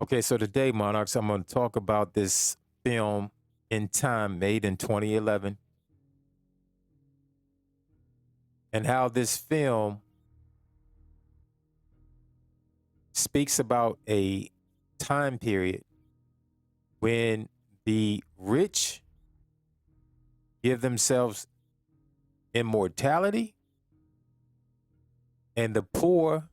Okay, so today, Monarchs, I'm going to talk about this film In Time, made in 2011, and how this film speaks about a time period when the rich give themselves immortality and the poor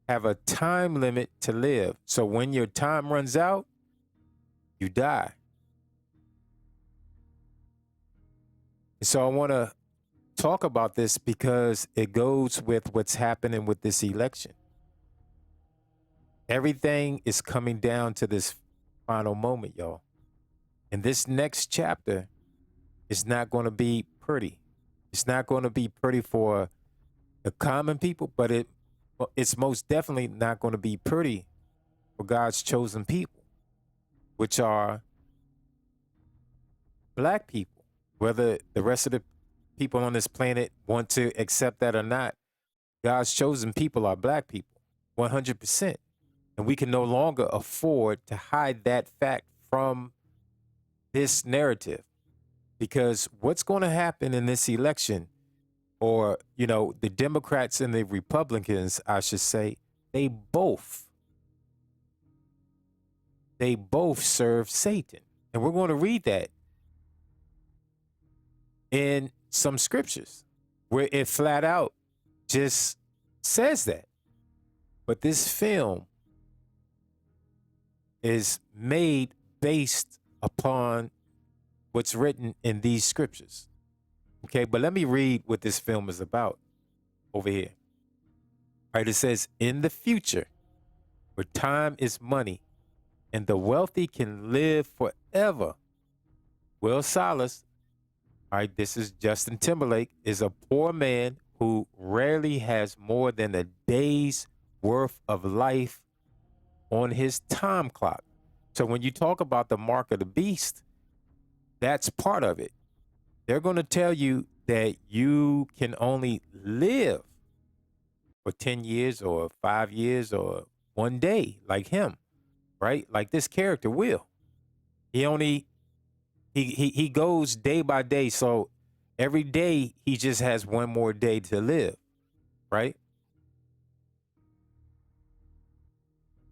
have a time limit to live. So when your time runs out, you die. And so I want to talk about this because it goes with what's happening with this election. Everything is coming down to this final moment, y'all. And this next chapter is not going to be pretty. It's not going to be pretty for the common people, but it's most definitely not going to be pretty for God's chosen people, which are black people. Whether the rest of the people on this planet want to accept that or not, God's chosen people are black people, 100%. And we can no longer afford to hide that fact from this narrative, because what's going to happen in this election, or, the Democrats and the Republicans, I should say, they both serve Satan. And we're going to read that in some scriptures where it flat out just says that. But this film is made based upon what's written in these scriptures. Okay, but let me read what this film is about over here. All right, it says, in the future, where time is money and the wealthy can live forever, Will Salas, all right, this is Justin Timberlake, is a poor man who rarely has more than a day's worth of life on his time clock. So when you talk about the mark of the beast, that's part of it. They're going to tell you that you can only live for 10 years or 5 years or one day, like him, right? Like this character Will. He goes day by day. So every day he just has one more day to live, right?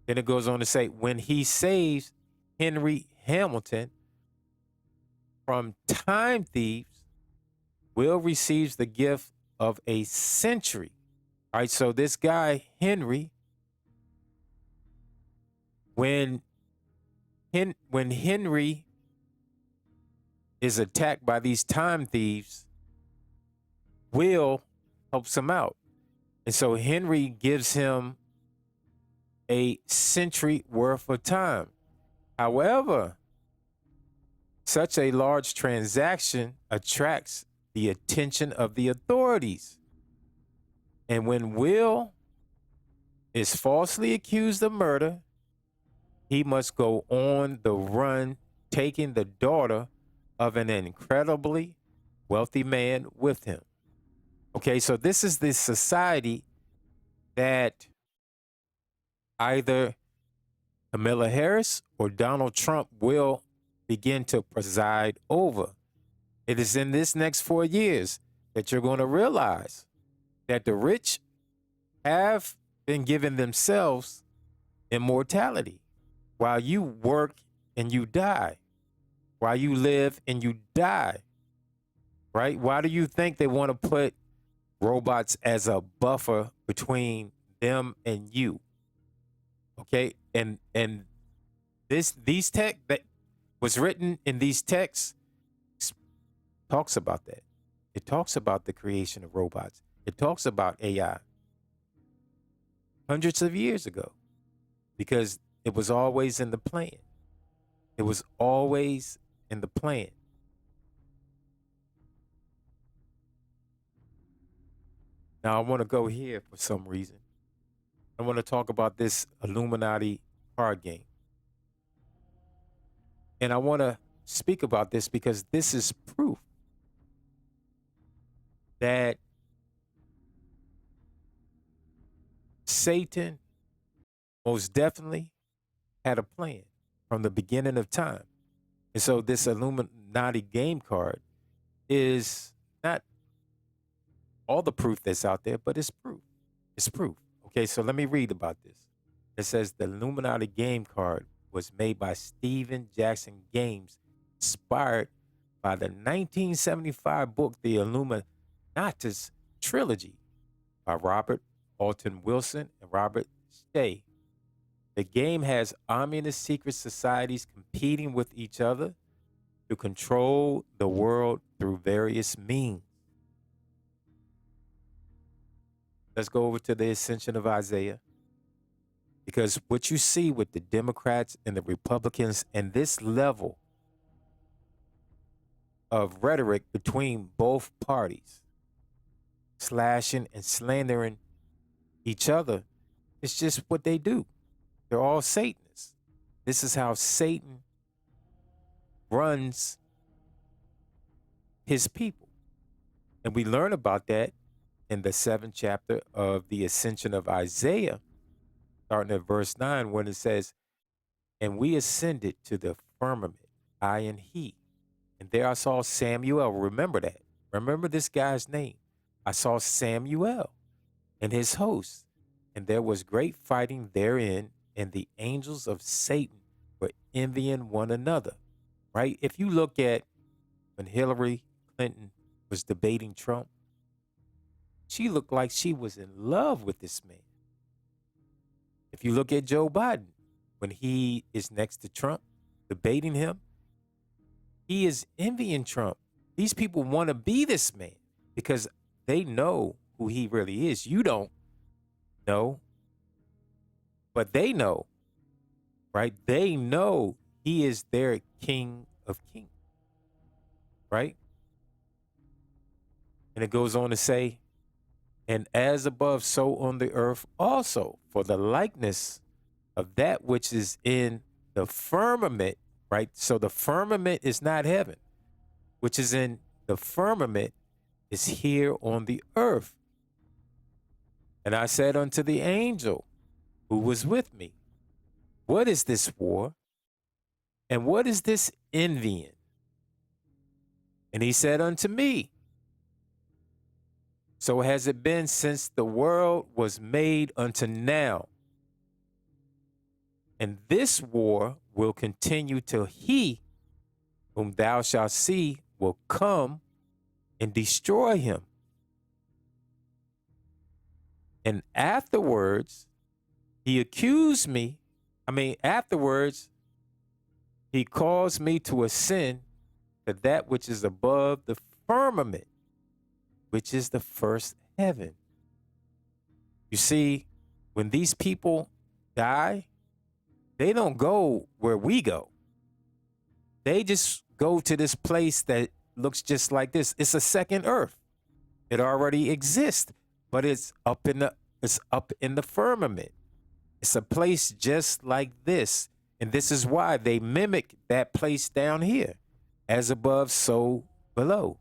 Then it goes on to say, when he saves Henry Hamilton from time thieves, Will receives the gift of a century. All right, so this guy, Henry, when Henry is attacked by these time thieves, Will helps him out. And so Henry gives him a century worth of time. However, such a large transaction attracts the attention of the authorities. And when Will is falsely accused of murder, he must go on the run, taking the daughter of an incredibly wealthy man with him. Okay, so this is the society that either Kamala Harris or Donald Trump will begin to preside over. It is in this next 4 years that you're going to realize that the rich have been given themselves immortality while you work and you die, while you live and you die, right? Why do you think they want to put robots as a buffer between them and you? Okay, and these tech that was written in these texts talks about that. It talks about the creation of robots. It talks about AI hundreds of years ago, because it was always in the plan. It was always in the plan. Now I want to go here for some reason. I want to talk about this Illuminati card game. And I want to speak about this because this is proof that Satan most definitely had a plan from the beginning of time. And so this Illuminati game card is not all the proof that's out there, but it's proof. It's proof. Okay, so let me read about this. It says the Illuminati game card was made by Steven Jackson Games, inspired by the 1975 book, The Illuminatus Trilogy by Robert Alton Wilson and Robert Stay. The game has ominous secret societies competing with each other to control the world through various means. Let's go over to the ascension of Isaiah. Because what you see with the Democrats and the Republicans and this level of rhetoric between both parties, slashing and slandering each other, it's just what they do. They're all Satanists. This is how Satan runs his people. And we learn about that in the 7th chapter of the Ascension of Isaiah, starting at verse 9, when it says, "And we ascended to the firmament, I and he. And there I saw Samuel." Remember that. Remember this guy's name. "I saw Samuel and his hosts, and there was great fighting therein, and the angels of Satan were envying one another." Right? If you look at when Hillary Clinton was debating Trump, she looked like she was in love with this man. If you look at Joe Biden, when he is next to Trump, debating him, he is envying Trump. These people want to be this man because they know who he really is. You don't know, but they know, right? They know he is their King of Kings, right? And it goes on to say, "And as above, so on the earth also, for the likeness of that which is in the firmament," right? So the firmament is not heaven, which is in the firmament is here on the earth. "And I said unto the angel who was with me, What is this war? And what is this envying? And he said unto me, So has it been since the world was made unto now. And this war will continue till he whom thou shalt see will come and destroy him. And afterwards, he accused me. Afterwards, he caused me to ascend to that which is above the firmament, which is the first heaven." You see, when these people die, they don't go where we go. They just go to this place that looks just like this. It's a second earth. It already exists, but it's up in the firmament. It's a place just like this. And this is why they mimic that place down here. As above, so below.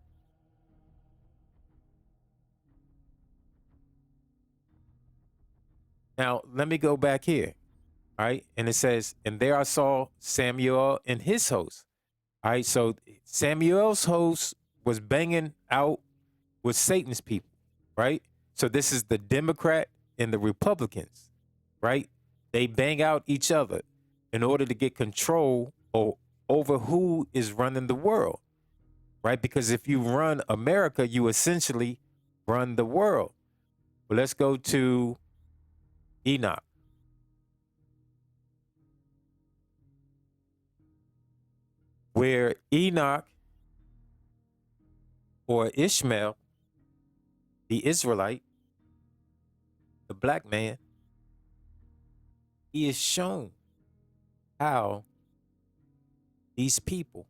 Now, let me go back here. All right. And it says, "And there I saw Samuel and his host." All right. So Samuel's host was banging out with Satan's people. Right. So this is the Democrat and the Republicans. Right. They bang out each other in order to get control over who is running the world. Right. Because if you run America, you essentially run the world. Well, let's go to Enoch. Where Enoch, or Ishmael, the Israelite, the black man, he is shown how these people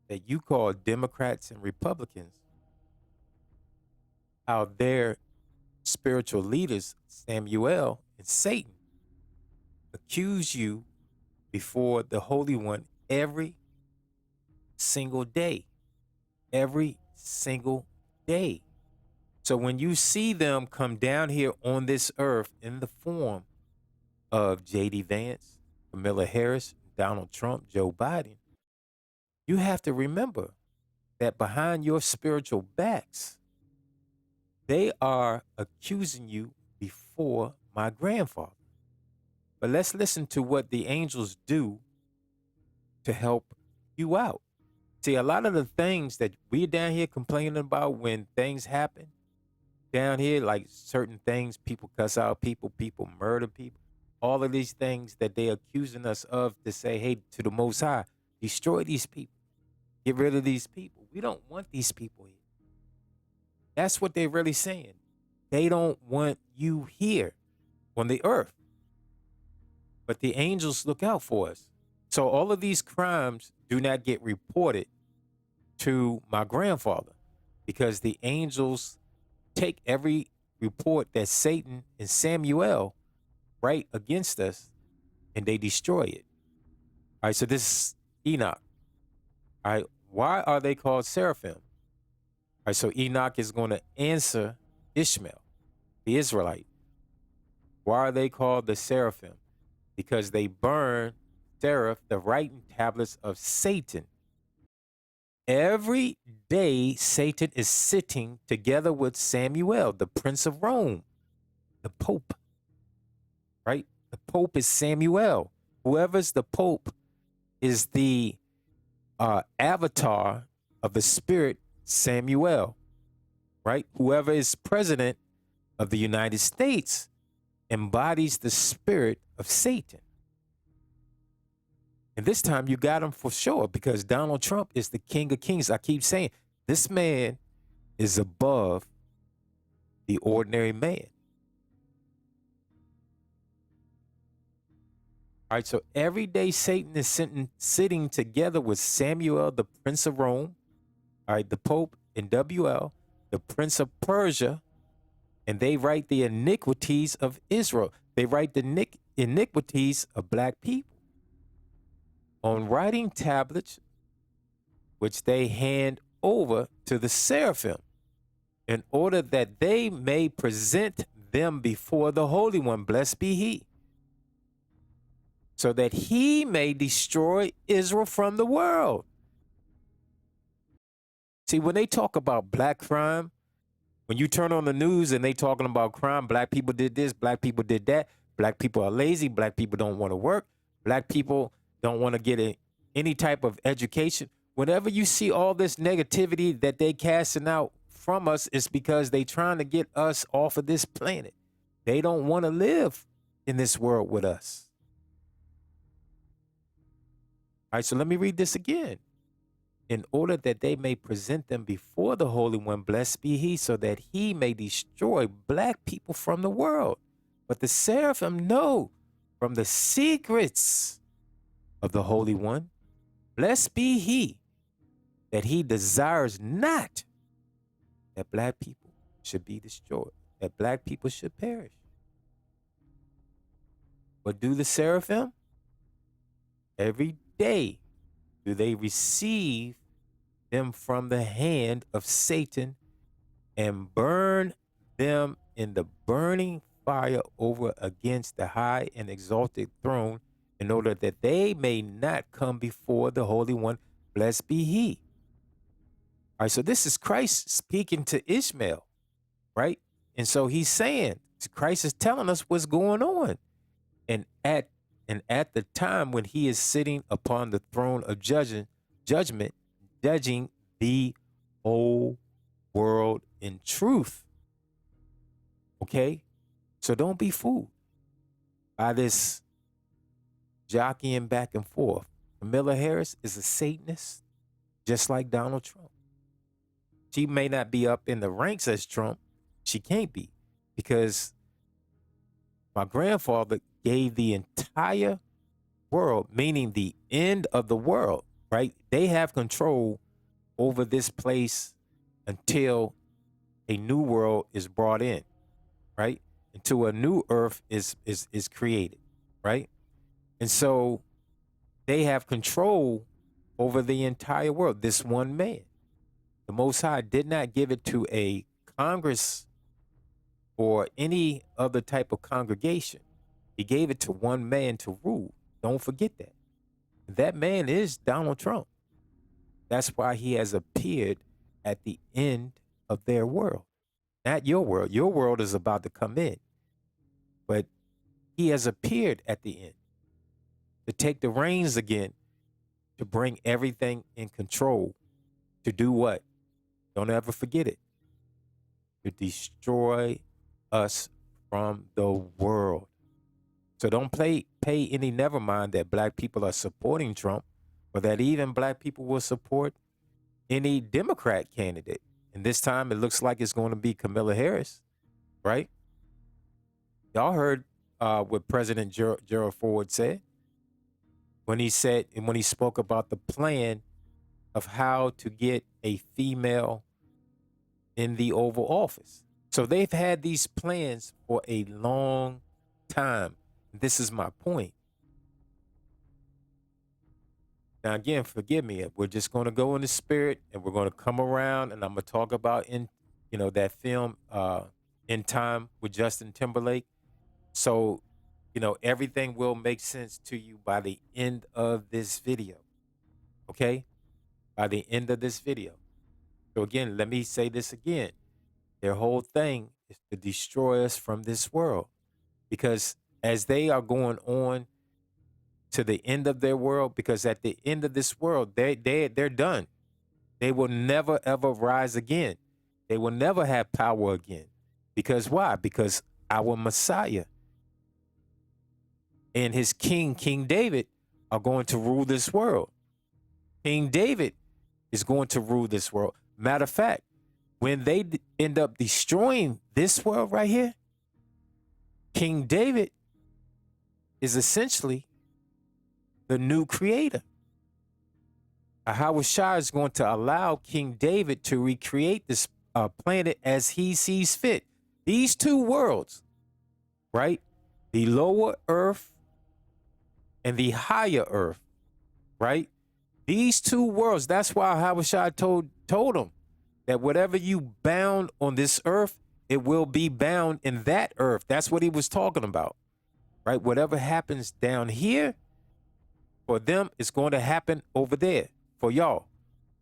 that you call Democrats and Republicans, how their spiritual leaders, Samuel and Satan, accuse you before the Holy One every single day. Every single day. So when you see them come down here on this earth in the form of J.D. Vance, Kamala Harris, Donald Trump, Joe Biden, you have to remember that behind your spiritual backs, they are accusing you before my grandfather. But let's listen to what the angels do to help you out. See, a lot of the things that we're down here complaining about when things happen down here, like certain things, people cuss out people, people murder people, all of these things that they're accusing us of, to say, hey, to the Most High, destroy these people, get rid of these people. We don't want these people here. That's what they're really saying. They don't want you here on the earth. But the angels look out for us. So all of these crimes do not get reported to my grandfather, because the angels take every report that Satan and Samuel write against us and they destroy it. All right, so this is Enoch. All right, why are they called seraphim? All right, so Enoch is going to answer Ishmael, the Israelite. Why are they called the seraphim? Because they burn seraph, the writing tablets of Satan. Every day, Satan is sitting together with Samuel, the Prince of Rome, the Pope, right? The Pope is Samuel. Whoever's the Pope is the avatar of the spirit Samuel, right? Whoever is president of the United States embodies the spirit of Satan. And this time you got him for sure, because Donald Trump is the King of Kings. I keep saying this man is above the ordinary man. All right, so every day Satan is sitting together with Samuel, the Prince of Rome, all right, the Pope, NWL, the Prince of Persia, and they write the iniquities of Israel. They write the iniquities of black people on writing tablets, which they hand over to the seraphim in order that they may present them before the Holy One, blessed be he, so that he may destroy Israel from the world. See, when they talk about black crime, when you turn on the news and they talking about crime, black people did this, black people did that, black people are lazy, black people don't want to work, black people don't want to get any type of education. Whenever you see all this negativity that they casting out from us, it's because they trying to get us off of this planet. They don't want to live in this world with us. All right, so let me read this again. In order that they may present them before the Holy One, blessed be he, so that he may destroy black people from the world. But the seraphim know from the secrets of the Holy One, blessed be he, that he desires not that black people should be destroyed, that black people should perish. But do the seraphim? Every day do they receive them from the hand of Satan and burn them in the burning fire over against the high and exalted throne, in order that they may not come before the Holy One, blessed be he. All right, so this is Christ speaking to Ishmael, right? And so he's saying, Christ is telling us what's going on. And at the time when he is sitting upon the throne of judgment, judging the whole world in truth. Okay? So don't be fooled by this jockeying back and forth. Kamala Harris is a Satanist, just like Donald Trump. She may not be up in the ranks as Trump. She can't be, because my grandfather gave the entire world, meaning the end of the world, right? They have control over this place until a new world is brought in, right? Until a new earth is created, right? And so they have control over the entire world, this one man. The Most High did not give it to a Congress or any other type of congregation. He gave it to one man to rule. Don't forget that. That man is Donald Trump. That's why he has appeared at the end of their world. Not your world. Your world is about to come in. But he has appeared at the end to take the reins again, to bring everything in control. To do what? Don't ever forget it. To destroy us from the world. So don't pay any never mind that black people are supporting Trump, or that even black people will support any Democrat candidate. And this time it looks like it's going to be Kamala Harris, right? Y'all heard what President Gerald Ford said when he spoke about the plan of how to get a female in the Oval Office. So they've had these plans for a long time. This is my point. Now, again, forgive me. We're just going to go in the spirit, and we're going to come around, and I'm going to talk about that film In Time with Justin Timberlake. So, everything will make sense to you by the end of this video. Okay? By the end of this video. So again, let me say this again. Their whole thing is to destroy us from this world. Because as they are going on to the end of their world, because at the end of this world, they're done. They will never, ever rise again. They will never have power again. Because why? Because our Messiah and his king, King David, are going to rule this world. King David is going to rule this world. Matter of fact, when they end up destroying this world right here, King David is essentially the new creator. Howard Shire is going to allow King David to recreate this planet as he sees fit. These two worlds, right? The lower earth and the higher earth, right? These two worlds, that's why Howard Shire told him that whatever you bound on this earth, it will be bound in that earth. That's what he was talking about, right? Whatever happens down here, for them, it's going to happen over there for y'all,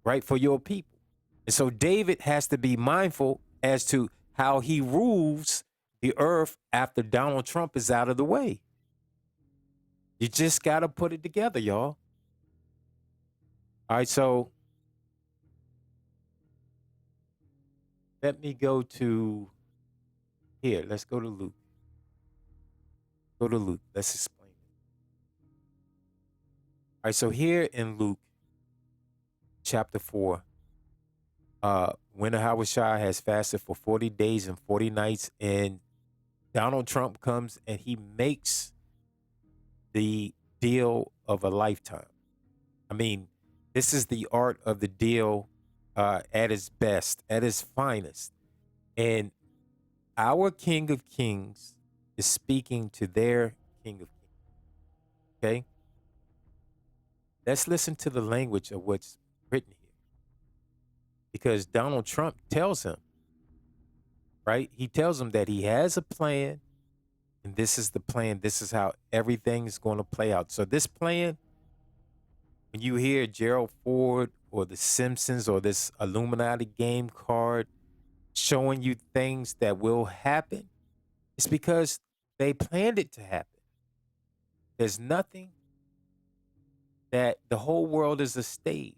right? For your people. And so David has to be mindful as to how he rules the earth after Donald Trump is out of the way. You just got to put it together, y'all. All right, so let me go to here. Let's go to Luke. Go to Luke. Let's explain it. All right, so here in Luke chapter 4, when Howard Shire has fasted for 40 days and 40 nights, and Donald Trump comes and he makes the deal of a lifetime. I mean, this is the art of the deal at its best, at its finest. And our King of Kings is speaking to their King of Kings. Okay? Let's listen to the language of what's written here. Because Donald Trump tells him, right? He tells him that he has a plan, and this is the plan. This is how everything's going to play out. So this plan, when you hear Gerald Ford or The Simpsons or this Illuminati game card showing you things that will happen, it's because they planned it to happen. There's nothing that the whole world is a stage,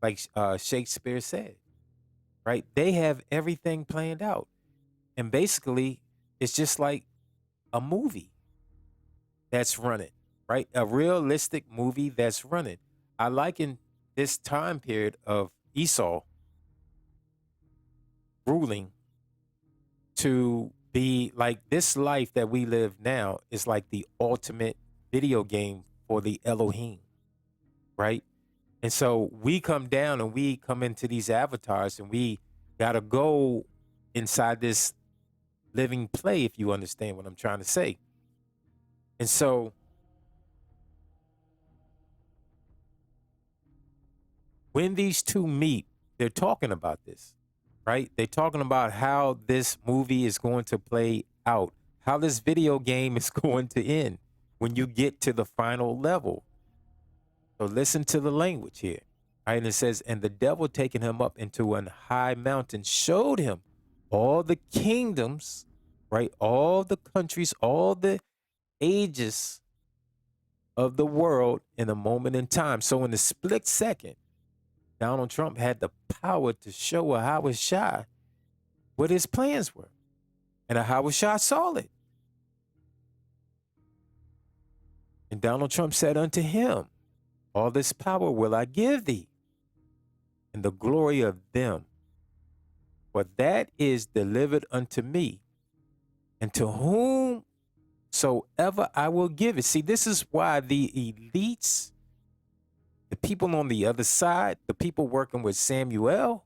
like Shakespeare said, right? They have everything planned out. And basically, it's just like a movie that's running, right? A realistic movie that's running. I liken this time period of Esau ruling to be like this life that we live now is like the ultimate video game for the Elohim, right? And so we come down and we come into these avatars and we got to go inside this living play, if you understand what I'm trying to say. And so when these two meet, they're talking about this, right? They're talking about how this movie is going to play out, how this video game is going to end. when you get to the final level. So listen to the language here. All right, and it says, and the devil taking him up into an high mountain showed him all the kingdoms, right? All the countries, all the ages of the world in a moment in time. So in a split second, Donald Trump had the power to show a Howard Shah what his plans were. And a Howard Shah saw it. And Donald Trump said unto him, all this power will I give thee, and the glory of them, for that is delivered unto me, and to whomsoever I will give it. See, this is why the elites, the people on the other side, the people working with Samuel,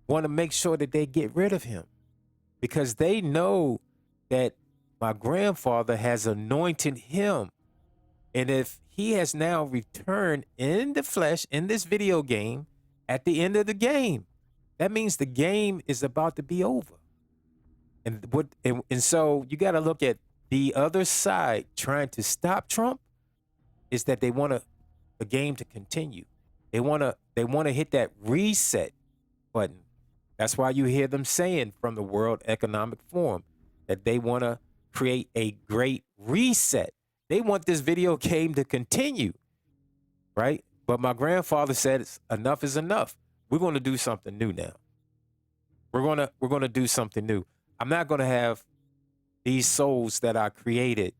want to make sure that they get rid of him, because they know that my grandfather has anointed him. And if he has now returned in the flesh in this video game at the end of the game, that means the game is about to be over. And so you got to look at the other side trying to stop Trump is that they want the game to continue. They want to hit that reset button. That's why you hear them saying from the World Economic Forum that they want to create a great reset. They want this video game to continue, right? But my grandfather said enough is enough. We're going to do something new now. We're going to do something new. I'm not going to have these souls that I created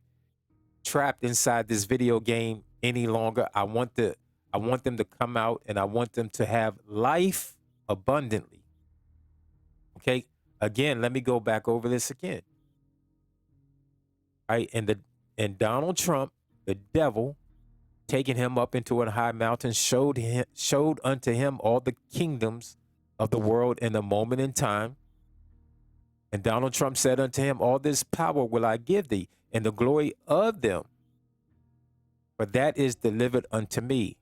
trapped inside this video game any longer. I want them to come out, and I want them to have life abundantly. Okay? Again, let me go back over this again. All right, and Donald Trump, the devil, taking him up into a high mountain, showed unto him all the kingdoms of the world in a moment in time. And Donald Trump said unto him, all this power will I give thee, and the glory of them, for that is delivered unto me,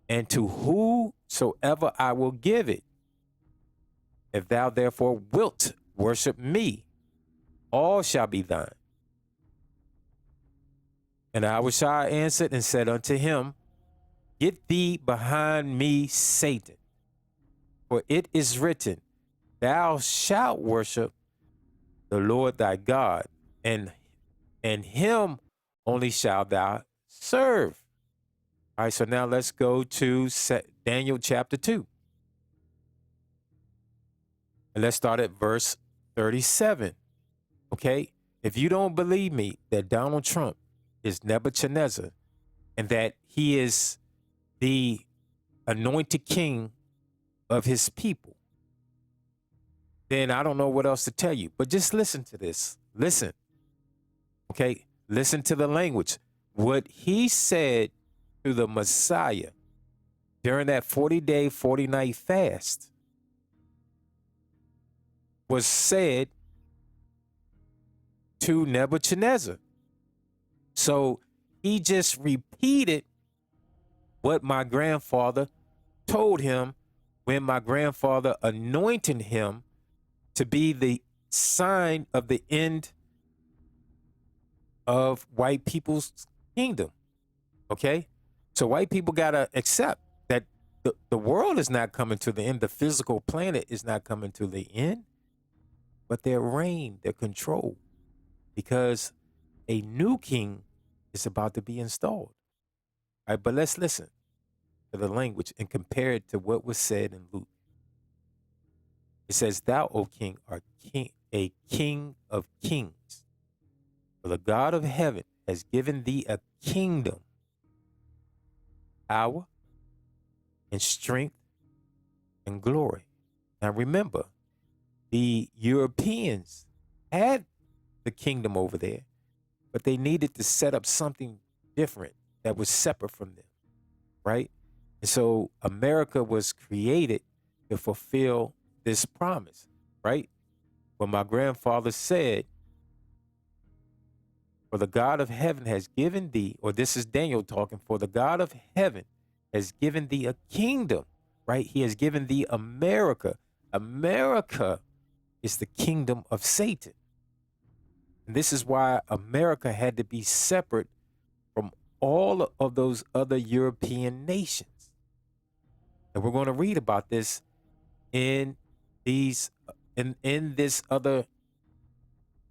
and to whosoever I will give it. If thou therefore wilt worship me, all shall be thine. And Yahushua answered and said unto him, get thee behind me, Satan. For it is written, thou shalt worship the Lord thy God, and him only shalt thou serve. All right, so now let's go to Daniel chapter 2. And let's start at verse 37. Okay? If you don't believe me that Donald Trump is Nebuchadnezzar and that he is the anointed king of his people, then I don't know what else to tell you. But just listen to this. Listen. Okay? Listen to the language. What he said to the Messiah during that 40-day, 40-night fast was said to Nebuchadnezzar. So he just repeated what my grandfather told him when my grandfather anointed him to be the sign of the end of white people's kingdom. Okay? So white people got to accept that the world is not coming to the end. The physical planet is not coming to the end, but their reign, their control, because a new king is about to be installed. All right, but let's listen to the language and compare it to what was said in Luke. It says, thou, O king, art a king of kings. For the God of heaven has given thee a kingdom, power, and strength, and glory. Now remember, the Europeans had the kingdom over there, but they needed to set up something different that was separate from them, right? And so America was created to fulfill this promise, right? When my grandfather said, for the God of heaven has given thee, or this is Daniel talking, for the God of heaven has given thee a kingdom, right? He has given thee America. America is the kingdom of Satan. And this is why America had to be separate from all of those other European nations. And we're going to read about this in these in this other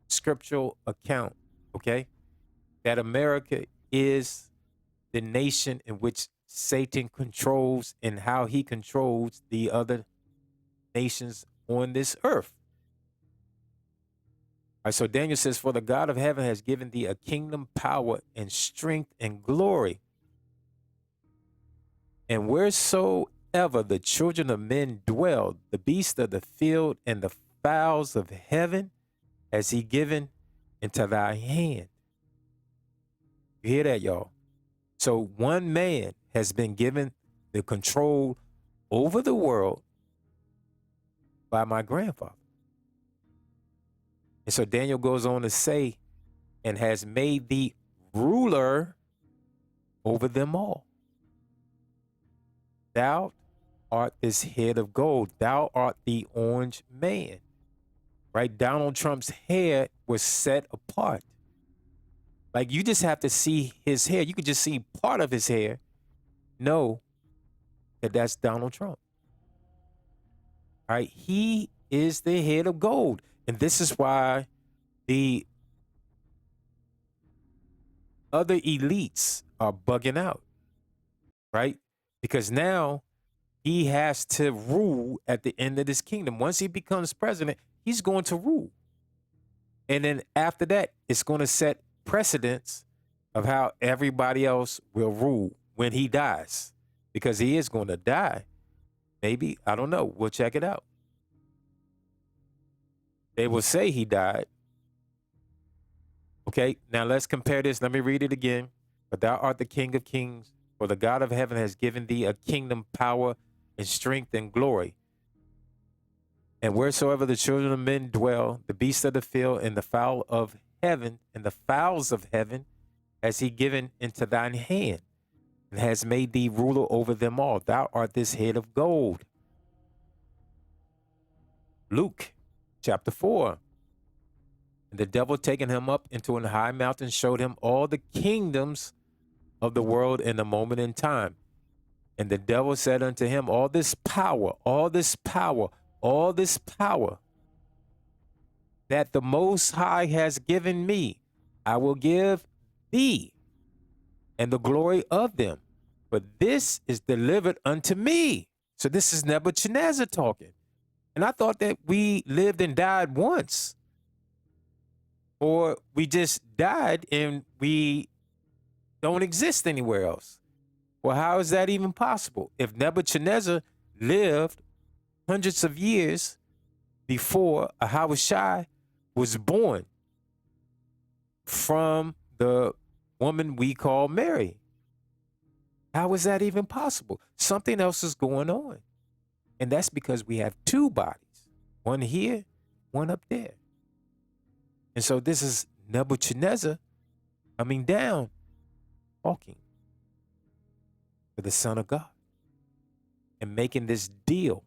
scriptural account, okay? That America is the nation in which Satan controls and how he controls the other nations on this earth. All right, so Daniel says, for the God of heaven has given thee a kingdom, power, and strength and glory. And wheresoever the children of men dwell, the beasts of the field and the fowls of heaven has he given into thy hand. You hear that, y'all? So one man has been given the control over the world by my grandfather. And so Daniel goes on to say, and has made thee ruler over them all. Thou art this head of gold. Thou art the orange man. Right? Donald Trump's hair was set apart. Like, you just have to see his hair. You could just see part of his hair. Know that that's Donald Trump. All right? He is the head of gold. And this is why the other elites are bugging out. Right? Because now he has to rule at the end of this kingdom. Once he becomes president, he's going to rule. And then after that, it's going to set precedents of how everybody else will rule when he dies. Because he is going to die. Maybe, I don't know. We'll check it out. They will say he died. Okay, now let's compare this. Let me read it again. But thou art the King of kings, for the God of heaven has given thee a kingdom, power, and strength and glory. And wheresoever the children of men dwell, the beasts of the field and the fowl of heaven and the fowls of heaven has he given into thine hand, and has made thee ruler over them all. Thou art this head of gold. Luke chapter 4. And the devil taking him up into an high mountain showed him all the kingdoms of the world in a moment in time. And the devil said unto him, all this power, all this power, all this power that the Most High has given me, I will give thee, and the glory of them. But this is delivered unto me. So this is Nebuchadnezzar talking. And I thought that we lived and died once. Or we just died and we don't exist anywhere else. Well, how is that even possible? If Nebuchadnezzar lived hundreds of years before Ahahushai was born from the woman we call Mary. How is that even possible? Something else is going on. And that's because we have two bodies, one here, one up there. And so this is Nebuchadnezzar coming down, talking to the Son of God and making this deal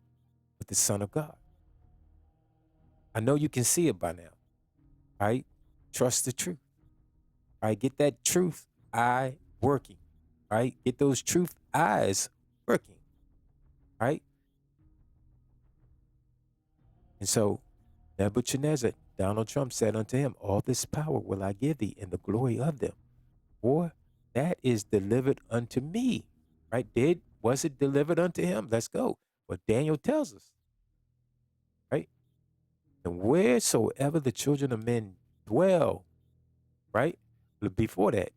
with the Son of God. I know you can see it by now, right? Trust the truth, right? Get that truth eye working, right? Get those truth eyes working, right? And so Nebuchadnezzar, Donald Trump said unto him, all this power will I give thee, and the glory of them. For that is delivered unto me, right? Was it delivered unto him? Let's go. What Daniel tells us, right? And wheresoever the children of men dwell, right? Before that,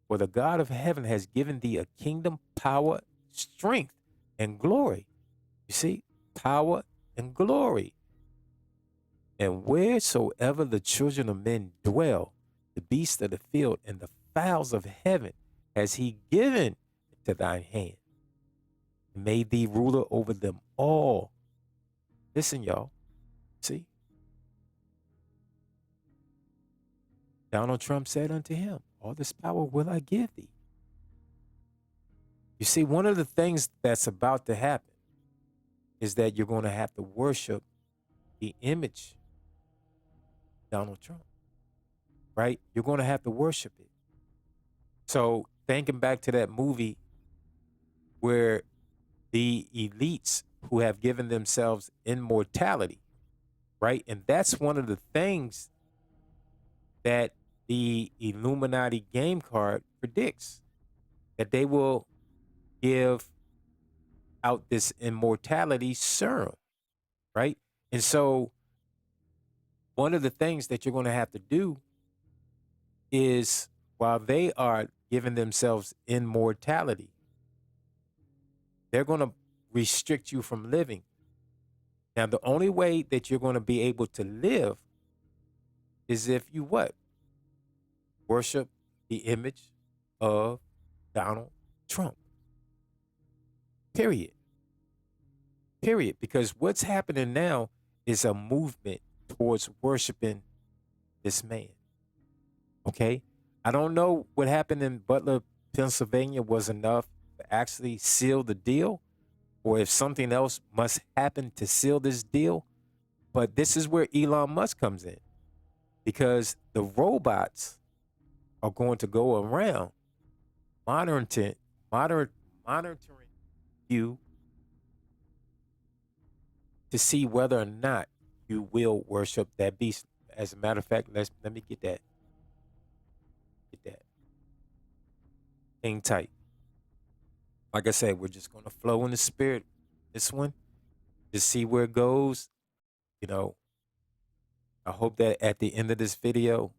for the God of heaven has given thee a kingdom, power, strength, and glory. You see, power and glory. And wheresoever the children of men dwell, the beasts of the field and the fowls of heaven has he given into thine hand, and made thee ruler over them all. Listen, y'all. See? Donald Trump said unto him, all this power will I give thee. You see, one of the things that's about to happen is that you're going to have to worship the image of Donald Trump. right? You're going to have to worship it. So thinking back to that movie where the elites who have given themselves immortality, right? And that's one of the things that the Illuminati game card predicts, that they will give out this immortality serum, right? And so one of the things that you're going to have to do is, while they are giving themselves immortality, they're going to restrict you from living. Now, the only way that you're going to be able to live is if you what? Worship the image of Donald Trump. Period. Period. Because what's happening now is a movement towards worshiping this man. Okay? I don't know what happened in Butler, Pennsylvania was enough to actually seal the deal, or if something else must happen to seal this deal. But this is where Elon Musk comes in, because the robots are going to go around monitoring you to see whether or not you will worship that beast. As a matter of fact, let me get that thing tight. Like I said, we're just gonna flow in the spirit. This one, just see where it goes. You know, I hope that at the end of this video,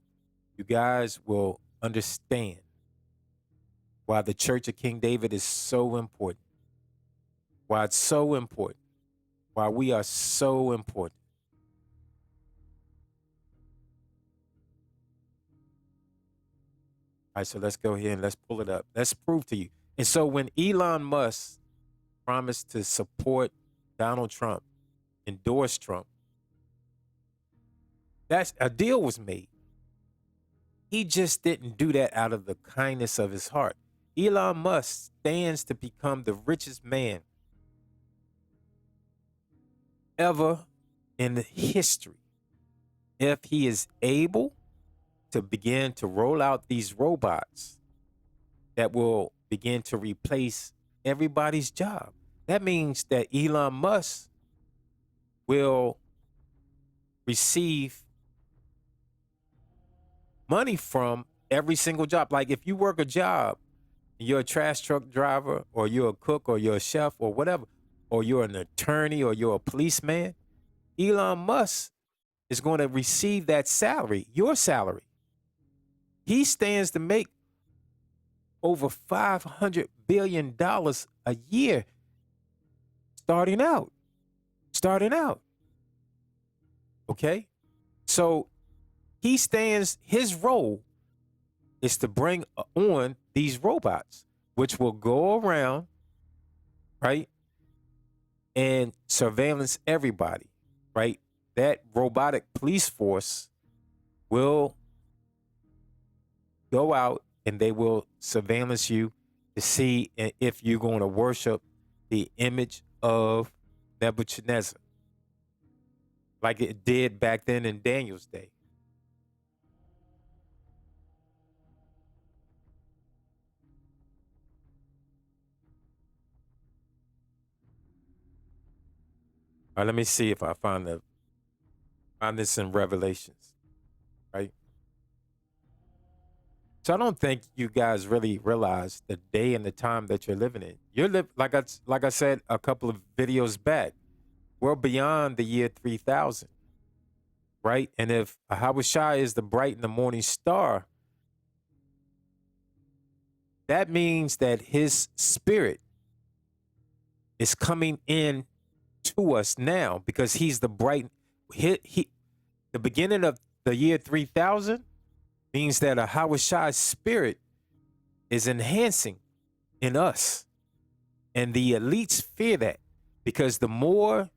you guys will understand why the Church of King David is so important. Why it's so important. Why we are so important. All right, so let's go here and let's pull it up. Let's prove to you. And so when Elon Musk promised to support Donald Trump, endorse Trump, that's a deal was made. He just didn't do that out of the kindness of his heart. Elon Musk stands to become the richest man ever in history if he is able to begin to roll out these robots that will begin to replace everybody's job. That means that Elon Musk will receive money from every single job. Like if you work a job, you're a trash truck driver, or you're a cook, or you're a chef, or whatever, or you're an attorney, or you're a policeman, Elon Musk is going to receive that salary, your salary. He stands to make over $500 billion a year starting out. Okay? So he stands, his role is to bring on these robots, which will go around, right, and surveillance everybody, right? That robotic police force will go out and they will surveillance you to see if you're going to worship the image of Nebuchadnezzar, like it did back then in Daniel's day. All right, let me see if I find this in Revelations, right? So I don't think you guys really realize the day and the time that you're living in. Like I said a couple of videos back, we're beyond the year 3000, right? And if Ahawashai is the bright and the morning star, that means that his spirit is coming in to us now, because he's the bright. The beginning of the year 3000 means that Ahawashai's spirit is enhancing in us. And the elites fear that, because the more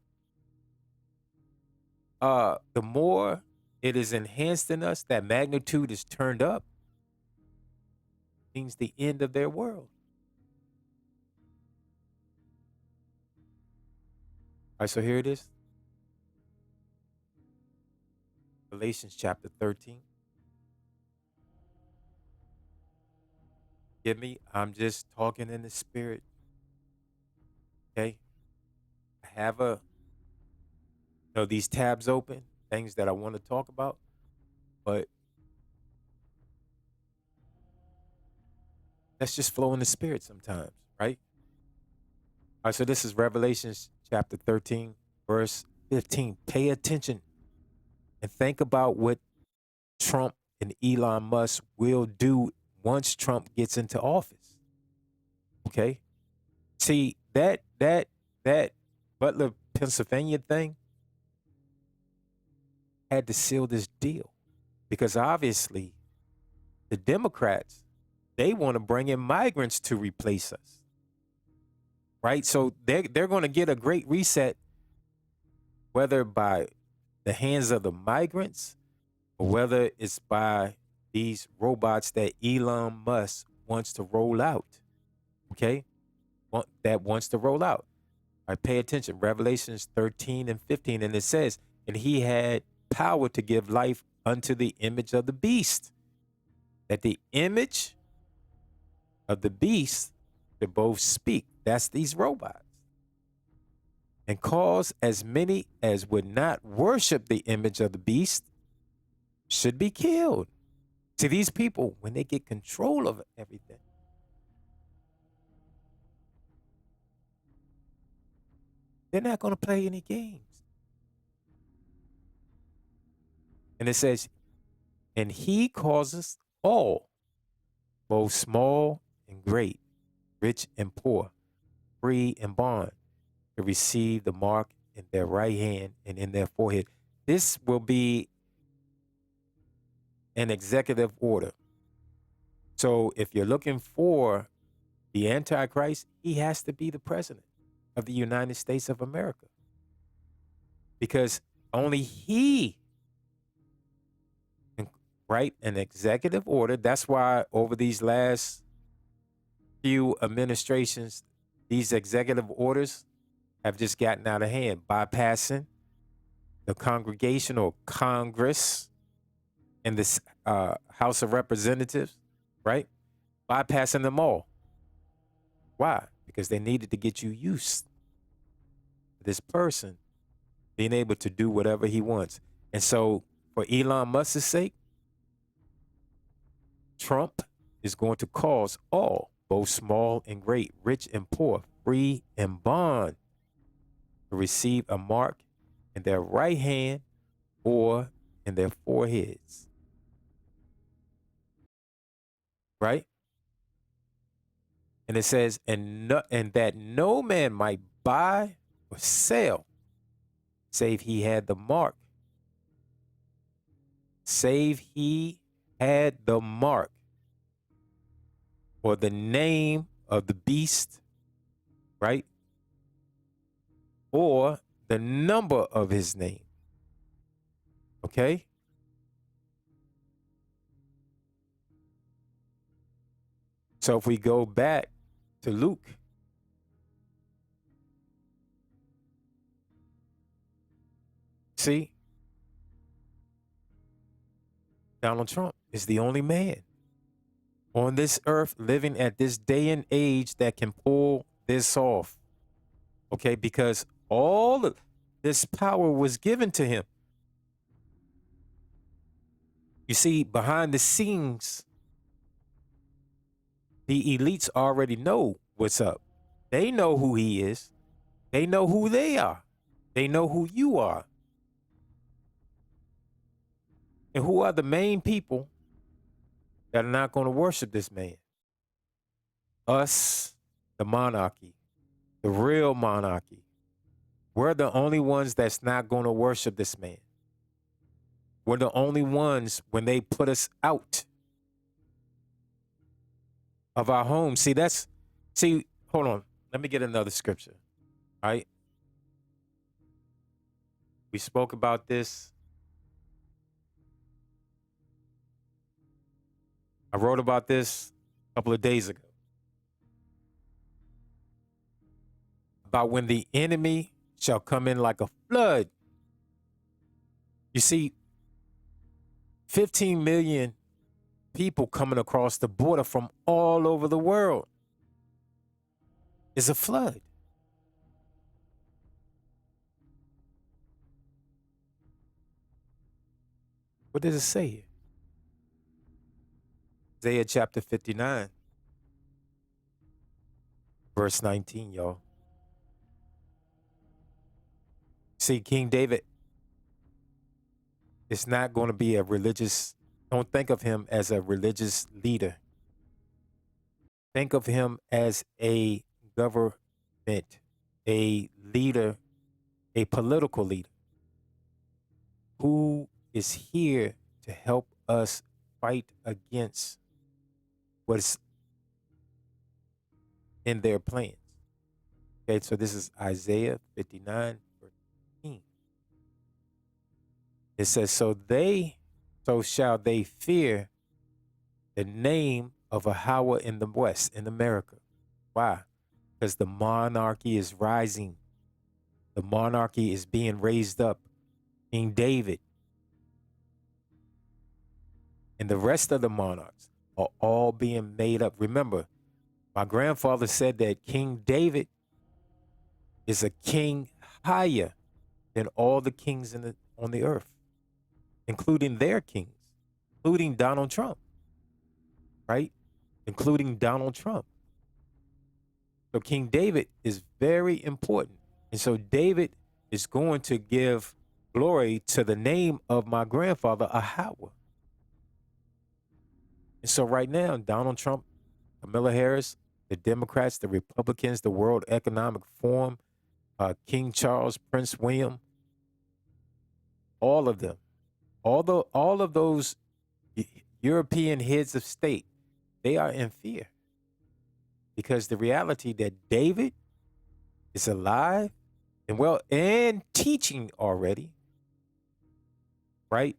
it is enhanced in us, that magnitude is turned up, means the end of their world. All right, so here it is. Galatians chapter 13. Give me, I'm just talking in the spirit. Okay. I have these tabs open, things that I want to talk about, but let's just flow in the spirit sometimes, right? All right, so this is Revelations chapter 13, verse 15. Pay attention and think about what Trump and Elon Musk will do once Trump gets into office. Okay? See, that Butler, Pennsylvania thing had to seal this deal because obviously the Democrats, they want to bring in migrants to replace us. Right? So they're going to get a great reset, whether by the hands of the migrants or whether it's by these robots that Elon Musk wants to roll out. Okay? That wants to roll out. All right, pay attention. Revelations 13 and 15. And it says, and he had power to give life unto the image of the beast. That the image of the beast to both speak. That's these robots. And cause as many as would not worship the image of the beast should be killed. See, these people, when they get control of everything, they're not going to play any games. And it says, and he causes all, both small and great, rich and poor, free and bond, to receive the mark in their right hand and in their forehead. This will be an executive order. So if you're looking for the Antichrist, he has to be the president of the United States of America. Because only he can write an executive order. That's why over these last few administrations, these executive orders have just gotten out of hand, bypassing the congregation or Congress and the House of Representatives, right? Bypassing them all. Why? Because they needed to get you used to this person being able to do whatever he wants. And so for Elon Musk's sake, Trump is going to cause all, both small and great, rich and poor, free and bond, to receive a mark in their right hand or in their foreheads. Right? And it says, and that no man might buy or sell, save he had the mark. Save he had the mark or the name of the beast, right? Or the number of his name. Okay? So if we go back to Luke, see, Donald Trump is the only man on this earth living at this day and age that can pull this off. Okay, because all of this power was given to him. You see, behind the scenes, the elites already know what's up. They know who he is. They know who they are. They know who you are. And who are the main people that are not going to worship this man? Us, the monarchy, the real monarchy. We're the only ones that's not going to worship this man. We're the only ones when they put us out of our home. See, hold on. Let me get another scripture. All right. We spoke about this. I wrote about this a couple of days ago. About when the enemy shall come in like a flood. You see, 15 million people coming across the border from all over the world is a flood. What does it say here? Isaiah chapter 59, verse 19, y'all. See, King David is not going to be a religious, don't think of him as a religious leader. Think of him as a government, a leader, a political leader who is here to help us fight against what's in their plans. Okay, so this is Isaiah 59, verse 15. It says, so shall they fear the name of Yahweh in the West, in America. Why? Because the monarchy is rising. The monarchy is being raised up. King David and the rest of the monarchs are all being made up. Remember, my grandfather said that King David is a king higher than all the kings on the earth, including their kings, including Donald Trump, right? Including Donald Trump. So King David is very important. And so David is going to give glory to the name of my grandfather, Yahweh. And so right now, Donald Trump, Kamala Harris, the Democrats, the Republicans, the World Economic Forum, King Charles, Prince William, all of them, all of those European heads of state, they are in fear because the reality that David is alive and teaching already, right,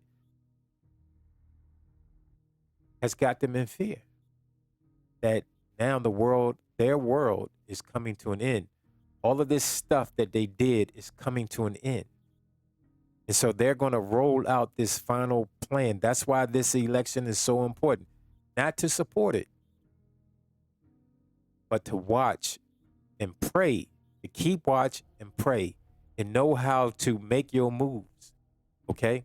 has got them in fear that now their world is coming to an end. All of this stuff that they did is coming to an end. And so they're going to roll out this final plan. That's why this election is so important. Not to support it, but to watch and pray, to keep watch and pray and know how to make your moves. Okay?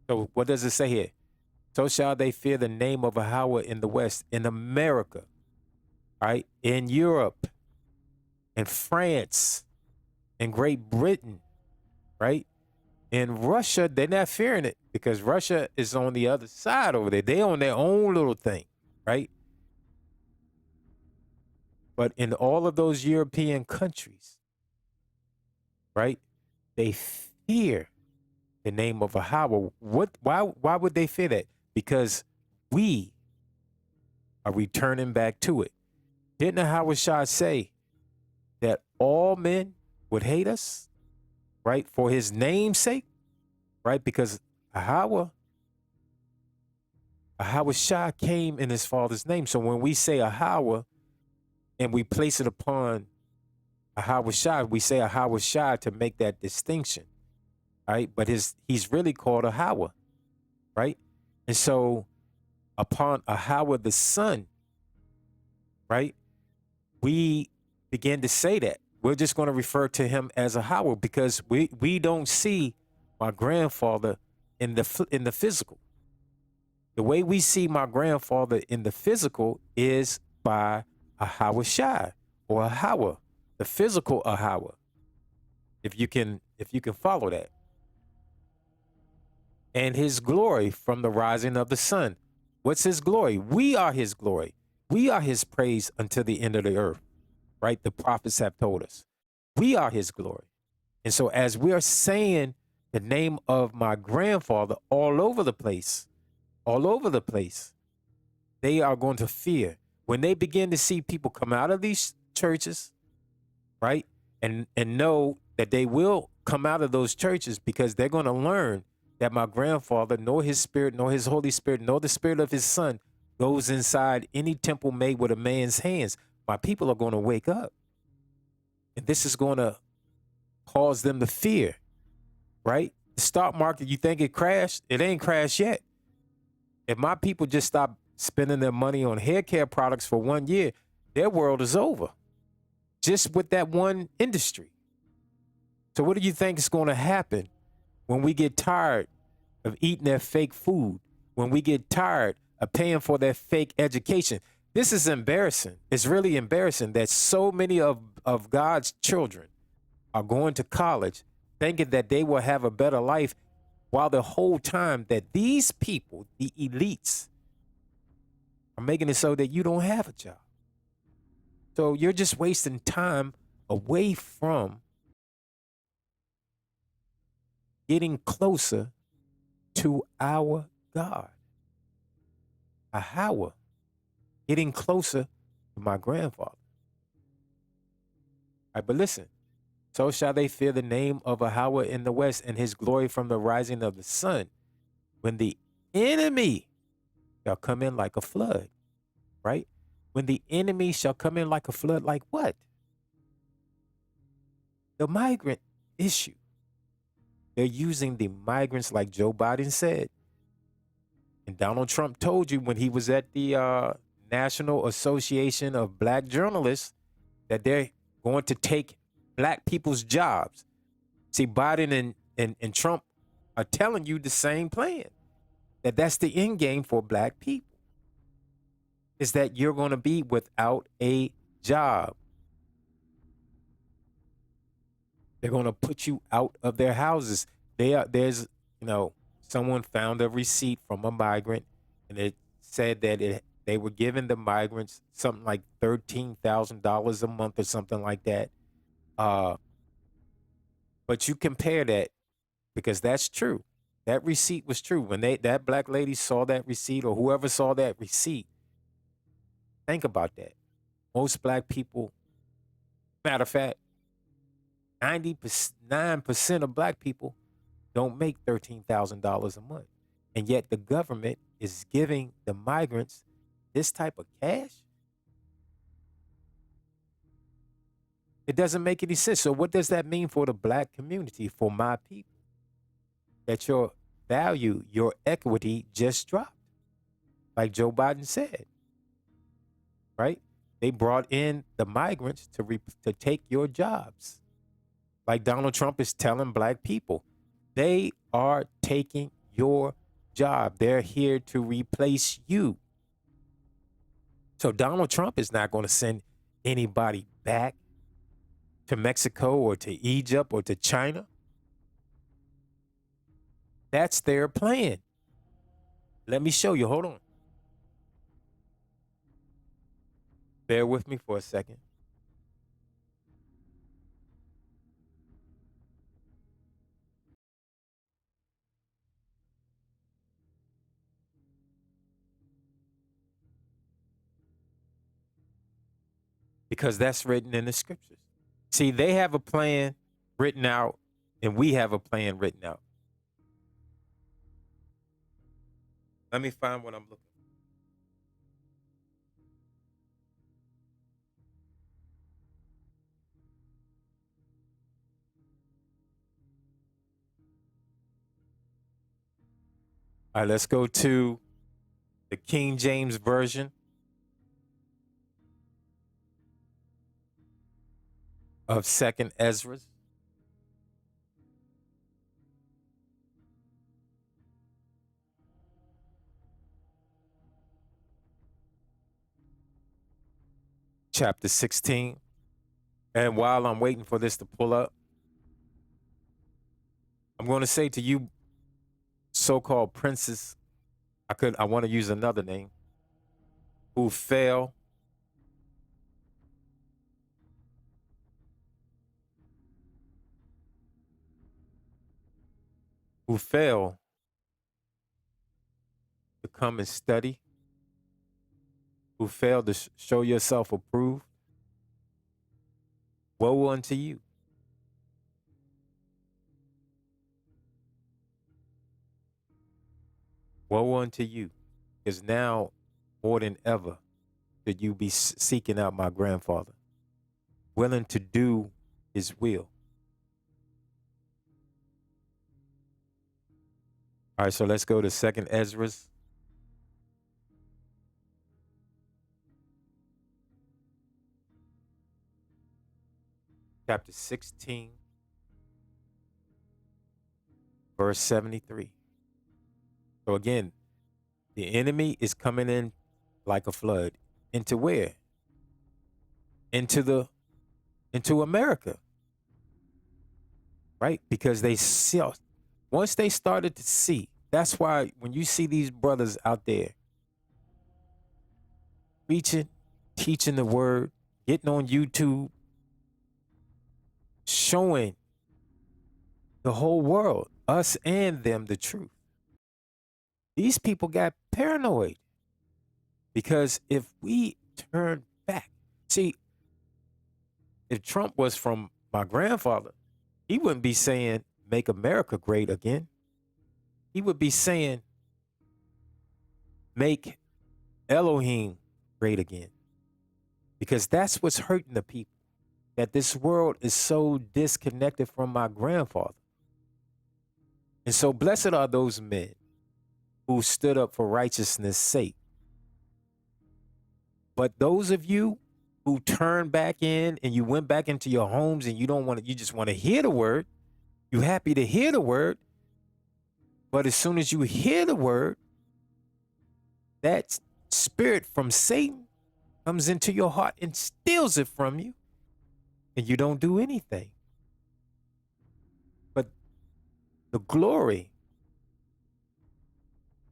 So what does it say here? So shall they fear the name of Yahweh in the West, in America, right? In Europe, in France, in Great Britain, right? In Russia, they're not fearing it because Russia is on the other side over there. They own their own little thing, right? But in all of those European countries, right, they fear the name of Yahweh. Why would they fear that? Because we are returning back to it. Didn't Yahweh Shah say that all men would hate us, right, for his name's sake, right? Because Yahweh Shah came in his father's name. So when we say Yahweh and we place it upon Yahweh Shah, we say Yahweh Shah to make that distinction, right? But he's really called Yahweh, right? And so upon Yahweh the Son, right, we begin to say that. We're just going to refer to him as Yahweh because we don't see my grandfather in the physical. The way we see my grandfather in the physical is by Yahweh Shai or Yahweh, the physical Yahweh. If you can follow that. And his glory from the rising of the sun. What's his glory? We are his glory. We are his praise until the end of the earth, right? The prophets have told us. We are his glory. And so as we are saying the name of my grandfather all over the place, they are going to fear. When they begin to see people come out of these churches, right, and know that they will come out of those churches because they're going to learn that my grandfather, nor his spirit, nor his Holy Spirit, nor the spirit of his son goes inside any temple made with a man's hands. My people are going to wake up. And this is going to cause them to fear, right? The stock market, you think it crashed? It ain't crashed yet. If my people just stop spending their money on hair care products for 1 year, their world is over. Just with that one industry. So what do you think is going to happen when we get tired of eating their fake food? When we get tired of paying for their fake education? This is embarrassing. It's really embarrassing that so many of God's children are going to college thinking that they will have a better life, while the whole time that these people, the elites, are making it so that you don't have a job. So you're just wasting time away from getting closer to our God. Ahawah, getting closer to my grandfather. All right, but listen. So shall they fear the name of Ahawah in the west, and his glory from the rising of the sun, when the enemy shall come in like a flood, right? When the enemy shall come in like a flood, like what? The migrant issue. They're using the migrants like Joe Biden said. And Donald Trump told you when he was at the National Association of Black Journalists that they're going to take black people's jobs. See, Biden and Trump are telling you the same plan, that's the end game for black people, is that you're going to be without a job. They're going to put you out of their houses. There's, someone found a receipt from a migrant, and it said that they were giving the migrants something like $13,000 a month or something like that. But you compare that, because that's true. That receipt was true. When that black lady saw that receipt, or whoever saw that receipt, think about that. Most black people, matter of fact, 99% of black people don't make $13,000 a month. And yet the government is giving the migrants this type of cash? It doesn't make any sense. So what does that mean for the black community, for my people? That your value, your equity just dropped, like Joe Biden said, right? They brought in the migrants to take your jobs. Like Donald Trump is telling black people, they are taking your job. They're here to replace you. So Donald Trump is not going to send anybody back to Mexico or to Egypt or to China. That's their plan. Let me show you. Hold on. Bear with me for a second. Because that's written in the scriptures. See, they have a plan written out, and we have a plan written out. Let me find what I'm looking for. All right, let's go to the King James Version of 2nd Ezra. Chapter 16. And while I'm waiting for this to pull up, I'm going to say to you, so-called princes, I want to use another name, who fell to come and study, who failed to show yourself approved. Woe unto you. Woe unto you, because now more than ever should you be seeking out my grandfather, willing to do his will. All right, so let's go to 2nd Ezra. chapter 16, verse 73. So again, the enemy is coming in like a flood. Into where? Into America. Right? Because they see, once they started to see, that's why when you see these brothers out there preaching, teaching the word, getting on YouTube, showing the whole world, us and them, the truth. These people got paranoid because if we turn back, see, if Trump was from my grandfather, he wouldn't be saying, make America great again. He would be saying, make Elohim great again. Because that's what's hurting the people, that this world is so disconnected from my grandfather. And so blessed are those men who stood up for righteousness' sake. But those of you who turned back in and you went back into your homes and you don't want to, you just want to hear the word, you're happy to hear the word, but as soon as you hear the word, that spirit from Satan comes into your heart and steals it from you, and you don't do anything. But the glory,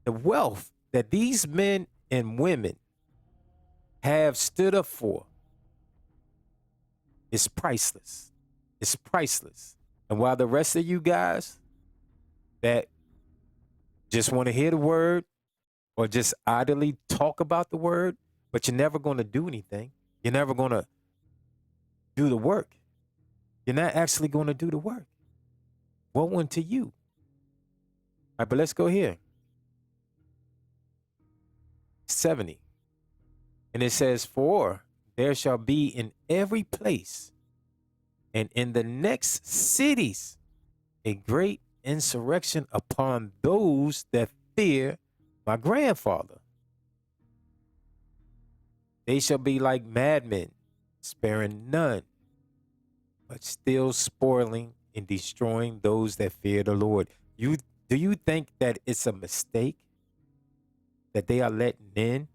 the wealth that these men and women have stood up for is priceless. It's priceless. And while the rest of you guys that just want to hear the word or just idly talk about the word, but you're never going to do anything. You're never going to do the work. You're not actually going to do the work. Woe unto you. All right, but let's go here. 70. And it says, for there shall be in every place and in the next cities a great insurrection upon those that fear my grandfather. They shall be like madmen, sparing none, but still spoiling and destroying those that fear the Lord. Do you think that it's a mistake that they are letting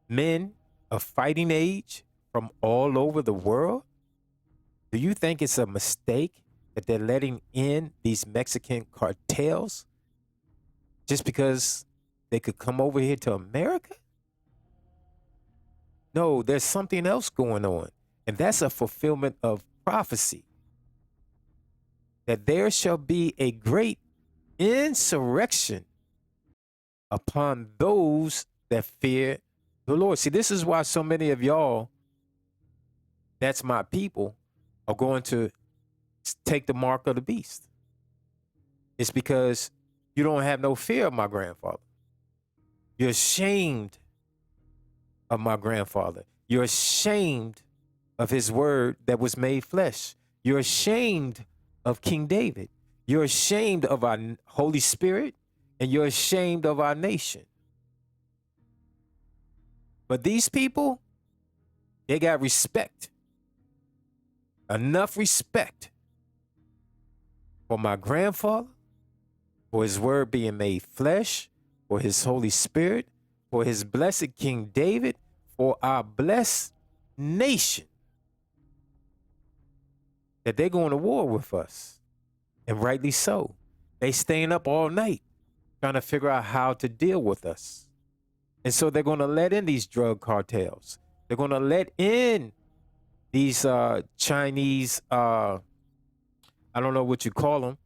men of fighting age from all over the world? Do you think it's a mistake that they're letting in these Mexican cartels just because they could come over here to America? No, there's something else going on. And that's a fulfillment of prophecy. That there shall be a great insurrection upon those that fear the Lord. See, this is why so many of y'all, that's my people, are going to take the mark of the beast. It's because you don't have no fear of my grandfather. You're ashamed of my grandfather. You're ashamed of his word that was made flesh. You're ashamed of King David. You're ashamed of our Holy Spirit, and you're ashamed of our nation. But these people, they got respect. Enough respect for my grandfather, for his word being made flesh, for his Holy Spirit, for his blessed King David, for our blessed nation, that they're going to war with us. And rightly so. They staying up all night trying to figure out how to deal with us. And so they're going to let in these drug cartels. They're going to let in these Chinese, I don't know what you call them,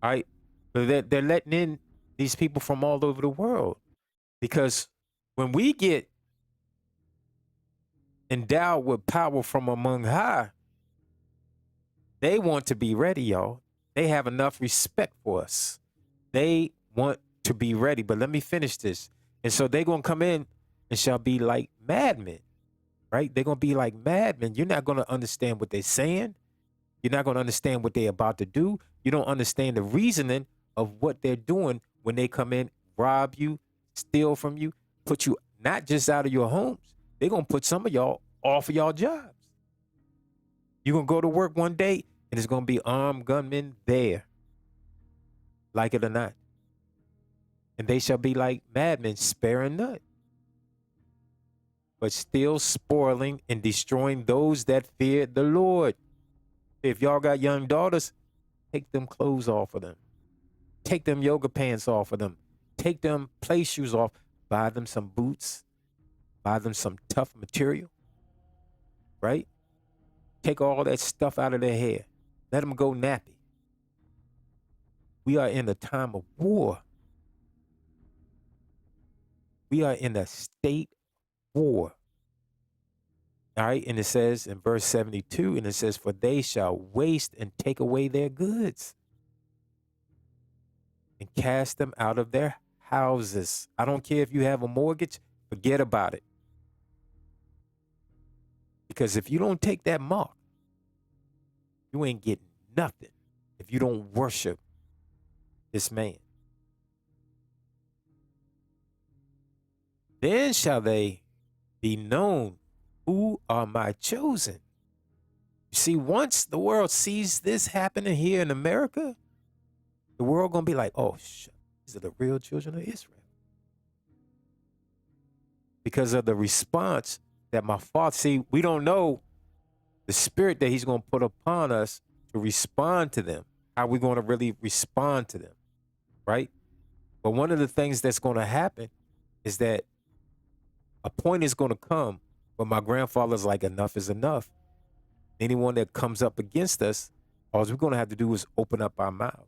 all right? But they're letting in these people from all over the world. Because when we get endowed with power from among high, they want to be ready, y'all. They have enough respect for us. They want to be ready. But let me finish this. And so they're going to come in and shall be like madmen, right? They're going to be like madmen. You're not going to understand what they're saying. You're not going to understand what they're about to do. You don't understand the reasoning of what they're doing when they come in, rob you, steal from you, put you not just out of your homes. They're going to put some of y'all off of y'all jobs. You're going to go to work one day and there's going to be armed gunmen there, like it or not. And they shall be like madmen, sparing none, but still spoiling and destroying those that fear the Lord. If y'all got young daughters, take them clothes off of them. Take them yoga pants off of them. Take them play shoes off. Buy them some boots. Buy them some tough material. Right? Take all that stuff out of their hair. Let them go nappy. We are in a time of war. We are in a state war. All right. And it says in verse 72, and it says, for they shall waste and take away their goods and cast them out of their houses. I don't care if you have a mortgage, forget about it. Because if you don't take that mark, you ain't getting nothing if you don't worship this man. Then shall they be known who are my chosen. You see, once the world sees this happening here in America, the world going to be like, oh, these are the real children of Israel. Because of the response that my Father, see, we don't know the spirit that he's going to put upon us to respond to them, how we're going to really respond to them, right? But one of the things that's going to happen is that a point is going to come where my grandfather's like, enough is enough. Anyone that comes up against us, all we're going to have to do is open up our mouths.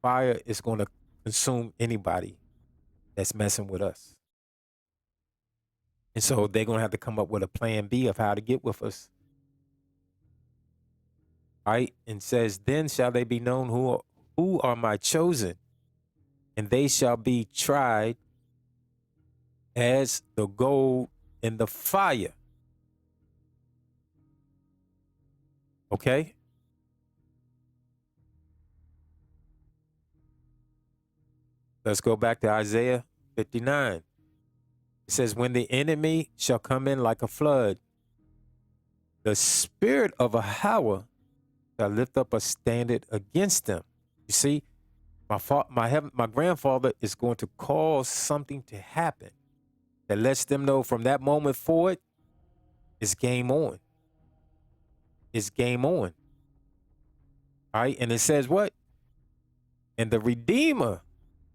Fire is going to consume anybody that's messing with us. And so they're going to have to come up with a plan B of how to get with us. All right? And says, then shall they be known who are my chosen, and they shall be tried as the gold in the fire. Okay? Let's go back to Isaiah 59. It says, when the enemy shall come in like a flood, the spirit of a hour shall lift up a standard against them. You see, my grandfather is going to cause something to happen that lets them know from that moment forward, it's game on. It's game on. All right, and it says what? And the Redeemer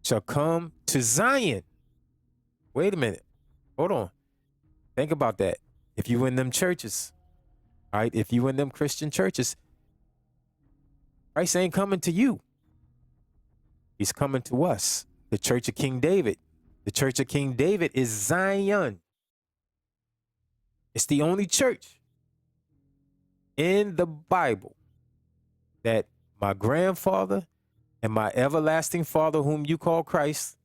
shall come to Zion. Wait a minute. Hold on. Think about that. If you in them churches, all right, if you in them Christian churches, Christ ain't coming to you. He's coming to us, the church of King David. The church of King David is Zion. It's the only church in the Bible that my grandfather and my everlasting Father, whom you call Christ,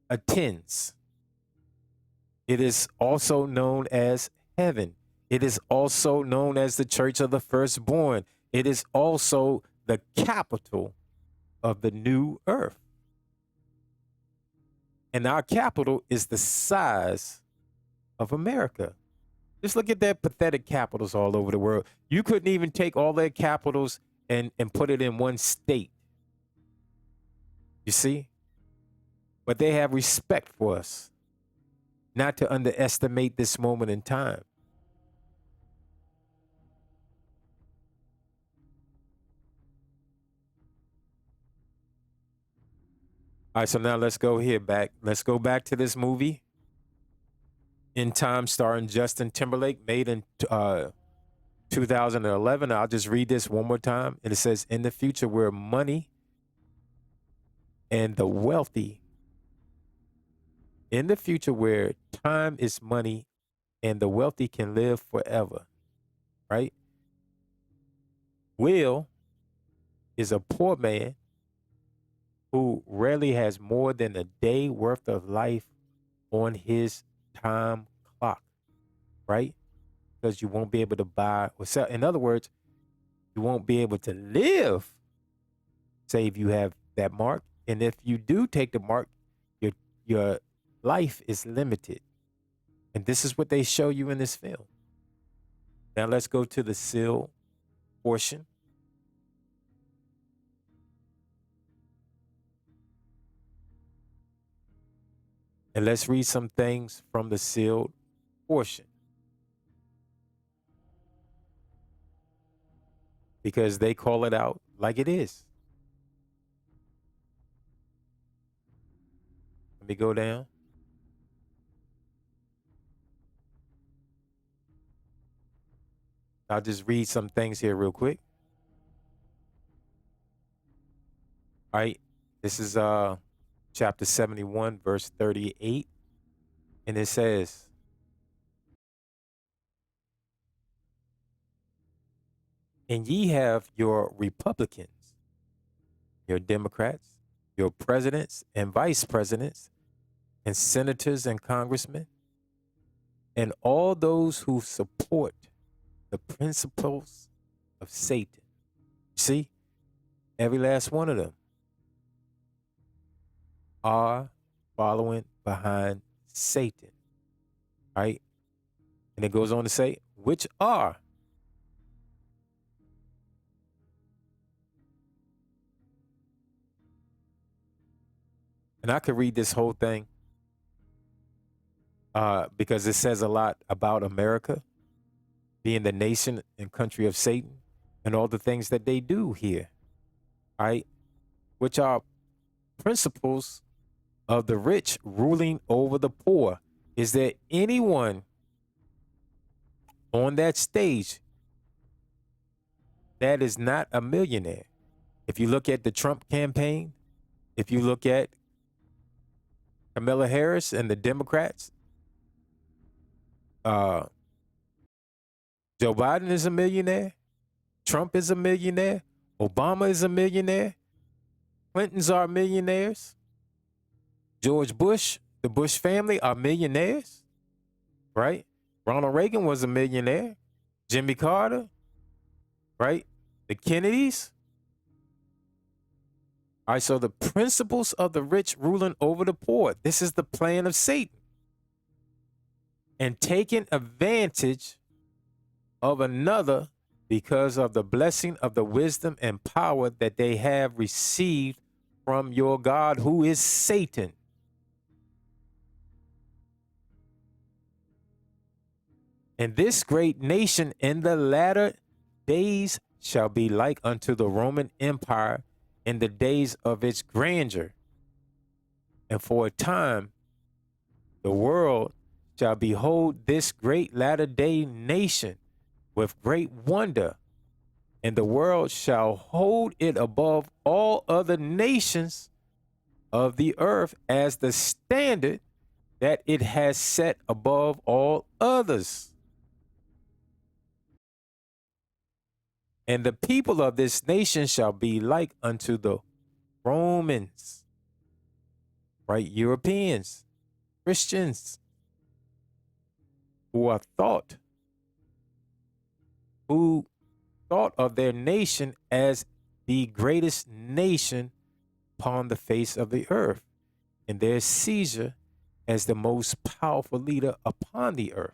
attends. It is also known as heaven. It is also known as the church of the firstborn. It is also the capital of the new earth. And our capital is the size of America. Just look at their pathetic capitals all over the world. You couldn't even take all their capitals and put it in one state. You see? But they have respect for us, not to underestimate this moment in time. All right, so now let's go here back. Let's go back to this movie, In Time, starring Justin Timberlake, made in 2011. I'll just read this one more time. And it says, in the future where money and the wealthy, in the future where time is money and the wealthy can live forever, right? Will is a poor man who rarely has more than a day worth of life on his time clock, right? Because you won't be able to buy or sell. In other words, you won't be able to live, say, if you have that mark. And if you do take the mark, your life is limited. And this is what they show you in this film. Now let's go to the seal portion. And let's read some things from the sealed portion. Because they call it out like it is. Let me go down. I'll just read some things here real quick. All right. This is chapter 71, verse 38. And it says, and ye have your Republicans, your Democrats, your presidents and vice presidents, and senators and congressmen, and all those who support the principles of Satan. See, every last one of them are following behind Satan, right? And it goes on to say, which are and I could read this whole thing because it says a lot about America being the nation and country of Satan and all the things that they do here, right? Which are principles of the rich ruling over the poor. Is there anyone on that stage that is not a millionaire? If you look at the Trump campaign, if you look at Kamala Harris and the Democrats, Joe Biden is a millionaire. Trump is a millionaire. Obama is a millionaire. Clintons are millionaires. George Bush, the Bush family are millionaires, right? Ronald Reagan was a millionaire. Jimmy Carter, right? The Kennedys. All right, so the principles of the rich ruling over the poor. This is the plan of Satan. And taking advantage of another because of the blessing of the wisdom and power that they have received from your God, who is Satan. And this great nation in the latter days shall be like unto the Roman Empire in the days of its grandeur. And for a time, the world shall behold this great latter day nation with great wonder, and the world shall hold it above all other nations of the earth as the standard that it has set above all others. And the people of this nation shall be like unto the Romans, right? Europeans, Christians, who thought of their nation as the greatest nation upon the face of the earth, and their Caesar as the most powerful leader upon the earth.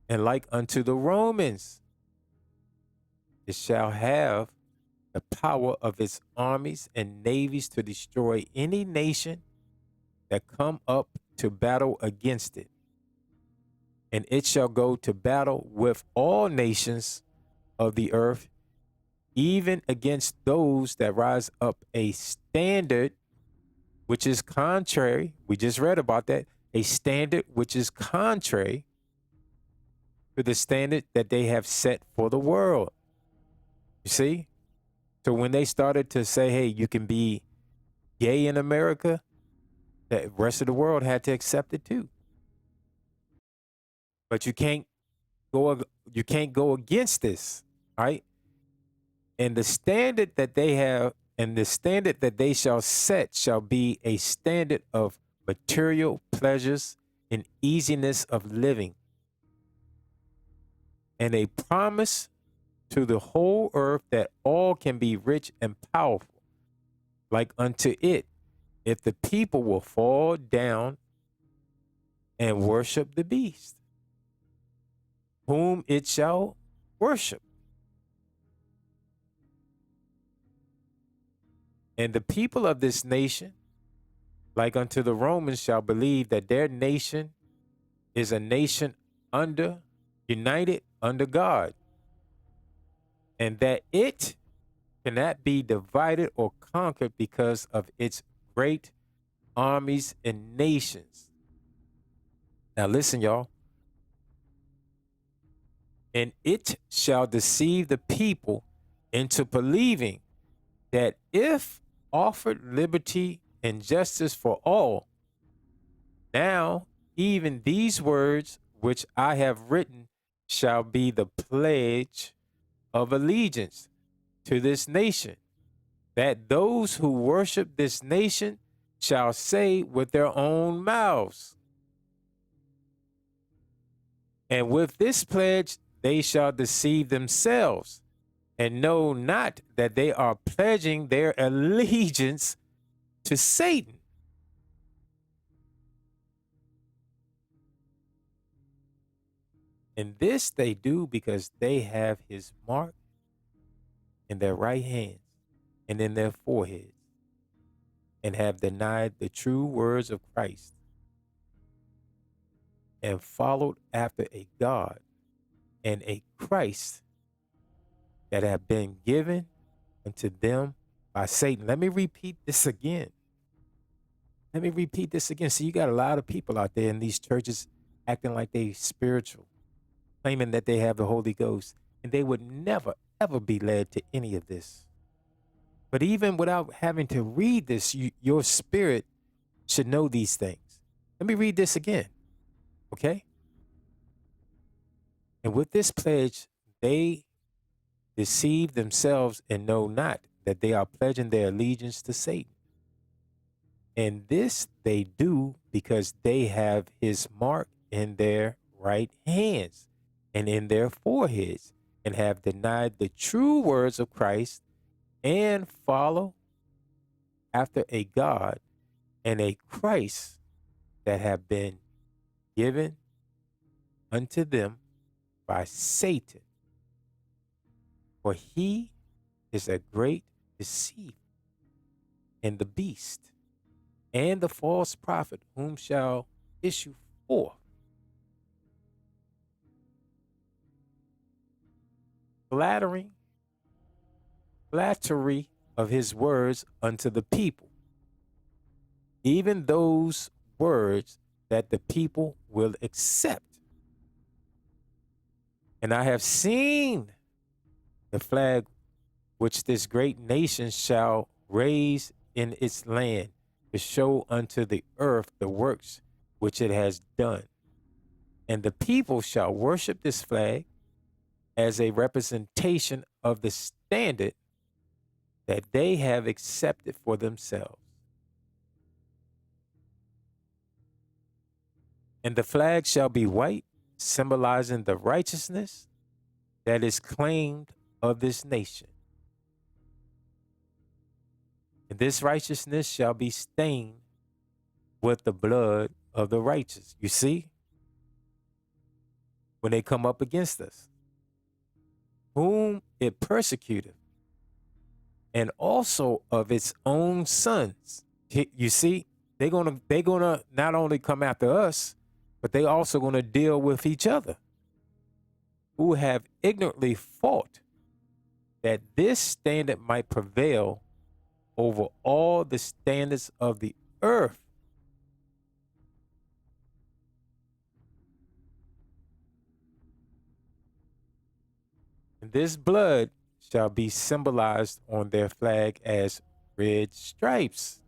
And like unto the Romans, it shall have the power of its armies and navies to destroy any nation that come up to battle against it. And it shall go to battle with all nations of the earth, even against those that rise up a standard which is contrary. We just read about that. A standard which is contrary to the standard that they have set for the world. You see? So when they started to say, hey, you can be gay in America, the rest of the world had to accept it too. But you can't go against this, right? And the standard that they have and the standard that they shall set shall be a standard of material pleasures and easiness of living, and a promise to the whole earth that all can be rich and powerful, like unto it, if the people will fall down and worship the beast, whom it shall worship. And the people of this nation, like unto the Romans, shall believe that their nation is a nation united under God, and that it cannot be divided or conquered because of its great armies and nations. Now listen, y'all. And it shall deceive the people into believing that if offered liberty and justice for all, now even these words which I have written shall be the pledge of allegiance to this nation, that those who worship this nation shall say with their own mouths. And with this pledge they shall deceive themselves, and know not that they are pledging their allegiance to Satan. And this they do because they have his mark in their right hands and in their foreheads, and have denied the true words of Christ, and followed after a God and a Christ that have been given unto them by Satan. Let me repeat this again. See, you got a lot of people out there in these churches acting like they spiritual, claiming that they have the Holy Ghost, and they would never, ever be led to any of this. But even without having to read this, your spirit should know these things. Let me read this again, okay? And with this pledge, they deceive themselves and know not that they are pledging their allegiance to Satan. And this they do because they have his mark in their right hands and in their foreheads, and have denied the true words of Christ, and follow after a God and a Christ that have been given unto them by Satan. For he is a great deceiver, and the beast, and the false prophet, whom shall issue forth, flattery of his words unto the people, even those words that the people will accept. And I have seen the flag which this great nation shall raise in its land, to show unto the earth the works which it has done. And the people shall worship this flag as a representation of the standard that they have accepted for themselves. And the flag shall be white, symbolizing the righteousness that is claimed of this nation. And this righteousness shall be stained with the blood of the righteous. You see, when they come up against us, whom it persecuted, and also of its own sons. You see, they're gonna not only come after us, but they also gonna deal with each other, who have ignorantly fought that this standard might prevail over all the standards of the earth. And this blood shall be symbolized on their flag as red stripes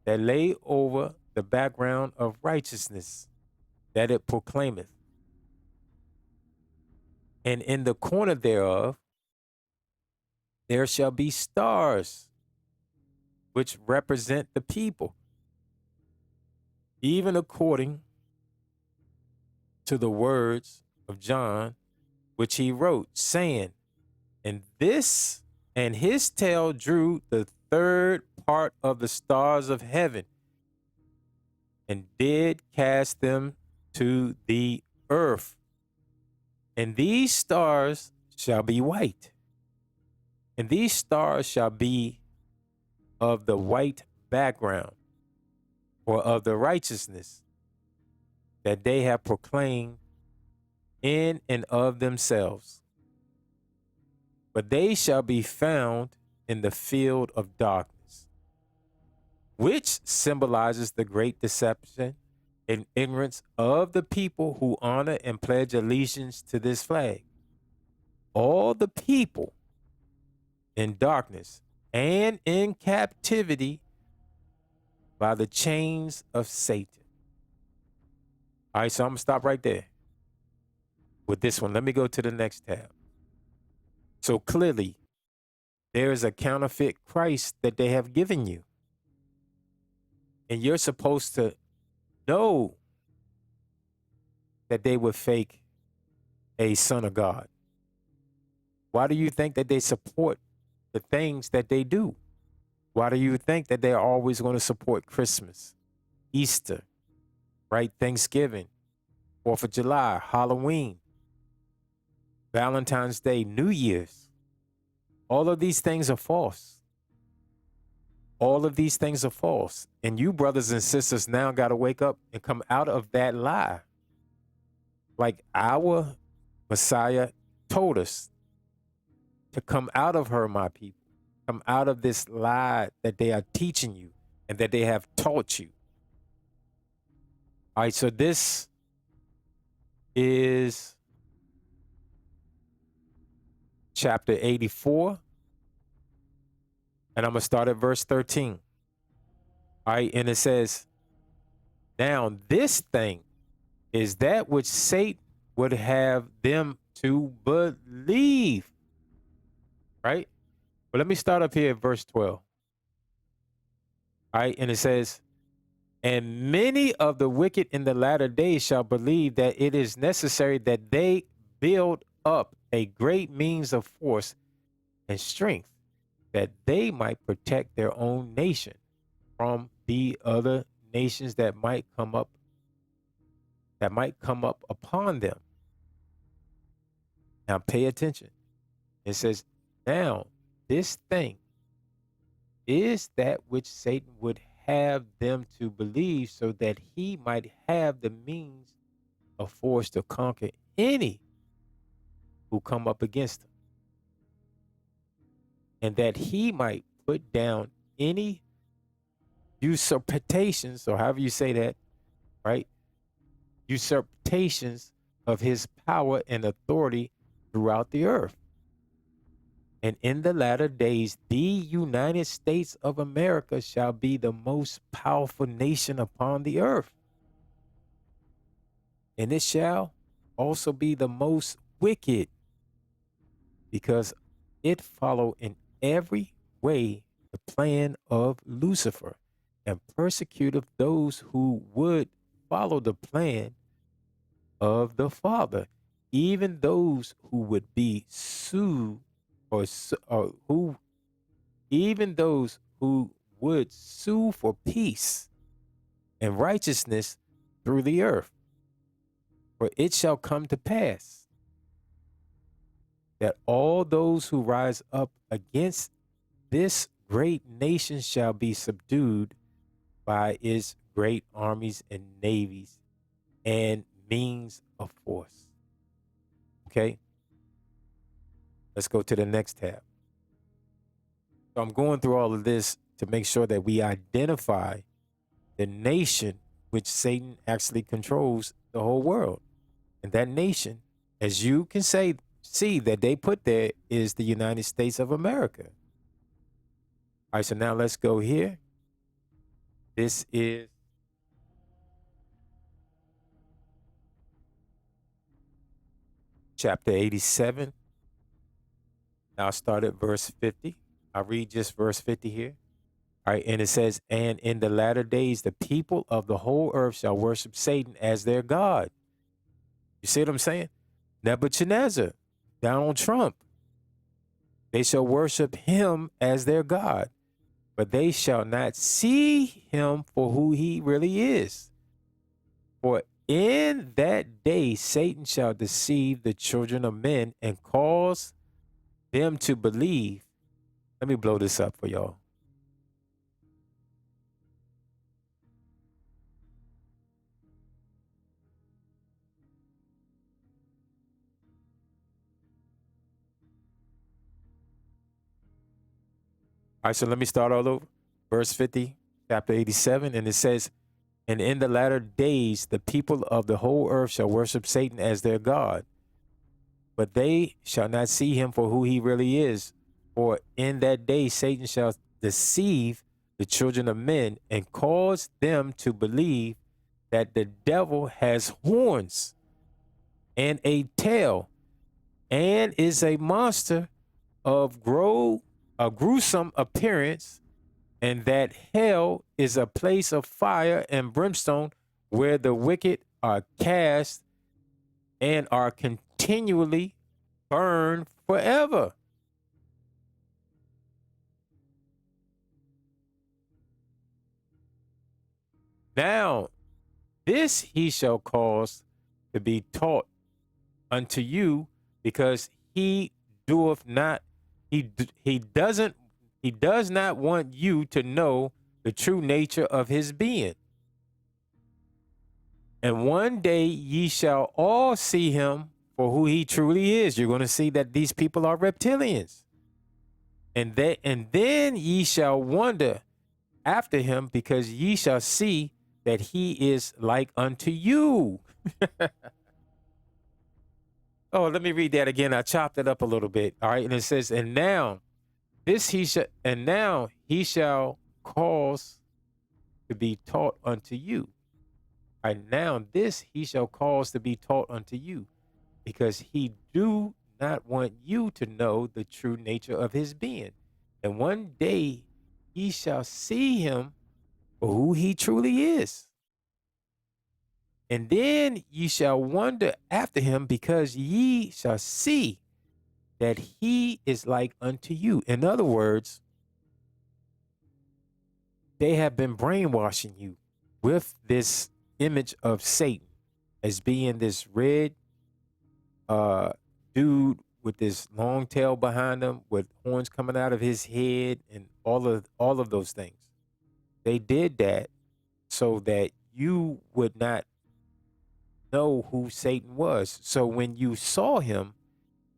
that lay over the background of righteousness that it proclaimeth. And in the corner thereof there shall be stars, which represent the people, even according to the words of John, which he wrote, saying, and his tail drew the third part of the stars of heaven, and did cast them to the earth. And these stars shall be white, and these stars shall be of the white background, or of the righteousness that they have proclaimed in and of themselves. But they shall be found in the field of darkness, which symbolizes the great deception and ignorance of the people who honor and pledge allegiance to this flag. All the people in darkness and in captivity by the chains of Satan. All right, so I'm going to stop right there with this one. Let me go to the next tab. So clearly, there is a counterfeit Christ that they have given you. And you're supposed to know that they would fake a son of God. Why do you think that they support the things that they do? Why do you think that they're always going to support Christmas, Easter, right? Thanksgiving, 4th of July, Halloween, Valentine's Day, New Year's? All of these things are false. All of these things are false. And you brothers and sisters now got to wake up and come out of that lie. Like our Messiah told us to come out of her, my people. Come out of this lie that they are teaching you and that they have taught you. All right, so this is chapter 84. And I'm going to start at verse 13. All right, and it says, now this thing is that which Satan would have them to believe. Right? But let me start up here at verse 12. All right, and it says, and many of the wicked in the latter days shall believe that it is necessary that they build up a great means of force and strength, that they might protect their own nation from the other nations that might come up upon them. Now pay attention. It says, now this thing is that which Satan would have them to believe, so that he might have the means of force to conquer any who come up against him, and that he might put down any usurpations, or however you say that, right? Usurpations of his power and authority throughout the earth. And in the latter days, the United States of America shall be the most powerful nation upon the earth. And it shall also be the most wicked, because it followed in every way the plan of Lucifer, and persecuted those who would follow the plan of the Father, even those who would be sued, even those who would sue for peace and righteousness through the earth. For it shall come to pass that all those who rise up against this great nation shall be subdued by its great armies and navies and means of force. Okay? Let's go to the next tab. So I'm going through all of this to make sure that we identify the nation which Satan actually controls the whole world. And that nation, as you can see that they put there, is the United States of America. All right, so now let's go here. This is chapter 87. I'll start at verse 50. I'll read just verse 50 here. All right, and it says, and in the latter days, the people of the whole earth shall worship Satan as their God. You see what I'm saying? Nebuchadnezzar, Donald Trump, they shall worship him as their God, but they shall not see him for who he really is. For in that day Satan shall deceive the children of men and cause them to believe. Let me blow this up for y'all. All right, so let me start all over. Verse 50, chapter 87, and it says, and in the latter days the people of the whole earth shall worship Satan as their God, but they shall not see him for who he really is. For in that day Satan shall deceive the children of men and cause them to believe that the devil has horns and a tail and is a monster of a gruesome appearance, and that hell is a place of fire and brimstone where the wicked are cast and are continually burned forever. Now, this he shall cause to be taught unto you, because he doeth not, he does not want you to know the true nature of his being. And one day ye shall all see him for who he truly is. You're going to see that these people are reptilians. And then ye shall wonder after him, because ye shall see that he is like unto you. Oh, let me read that again. I chopped it up a little bit. All right. And it says, and now he shall cause to be taught unto you. And now this he shall cause to be taught unto you, because he do not want you to know the true nature of his being. And one day ye shall see him for who he truly is. And then ye shall wonder after him, because ye shall see that he is like unto you. In other words, they have been brainwashing you with this image of Satan as being this red dude with this long tail behind him, with horns coming out of his head, and all of those things. They did that so that you would not know who Satan was. So when you saw him,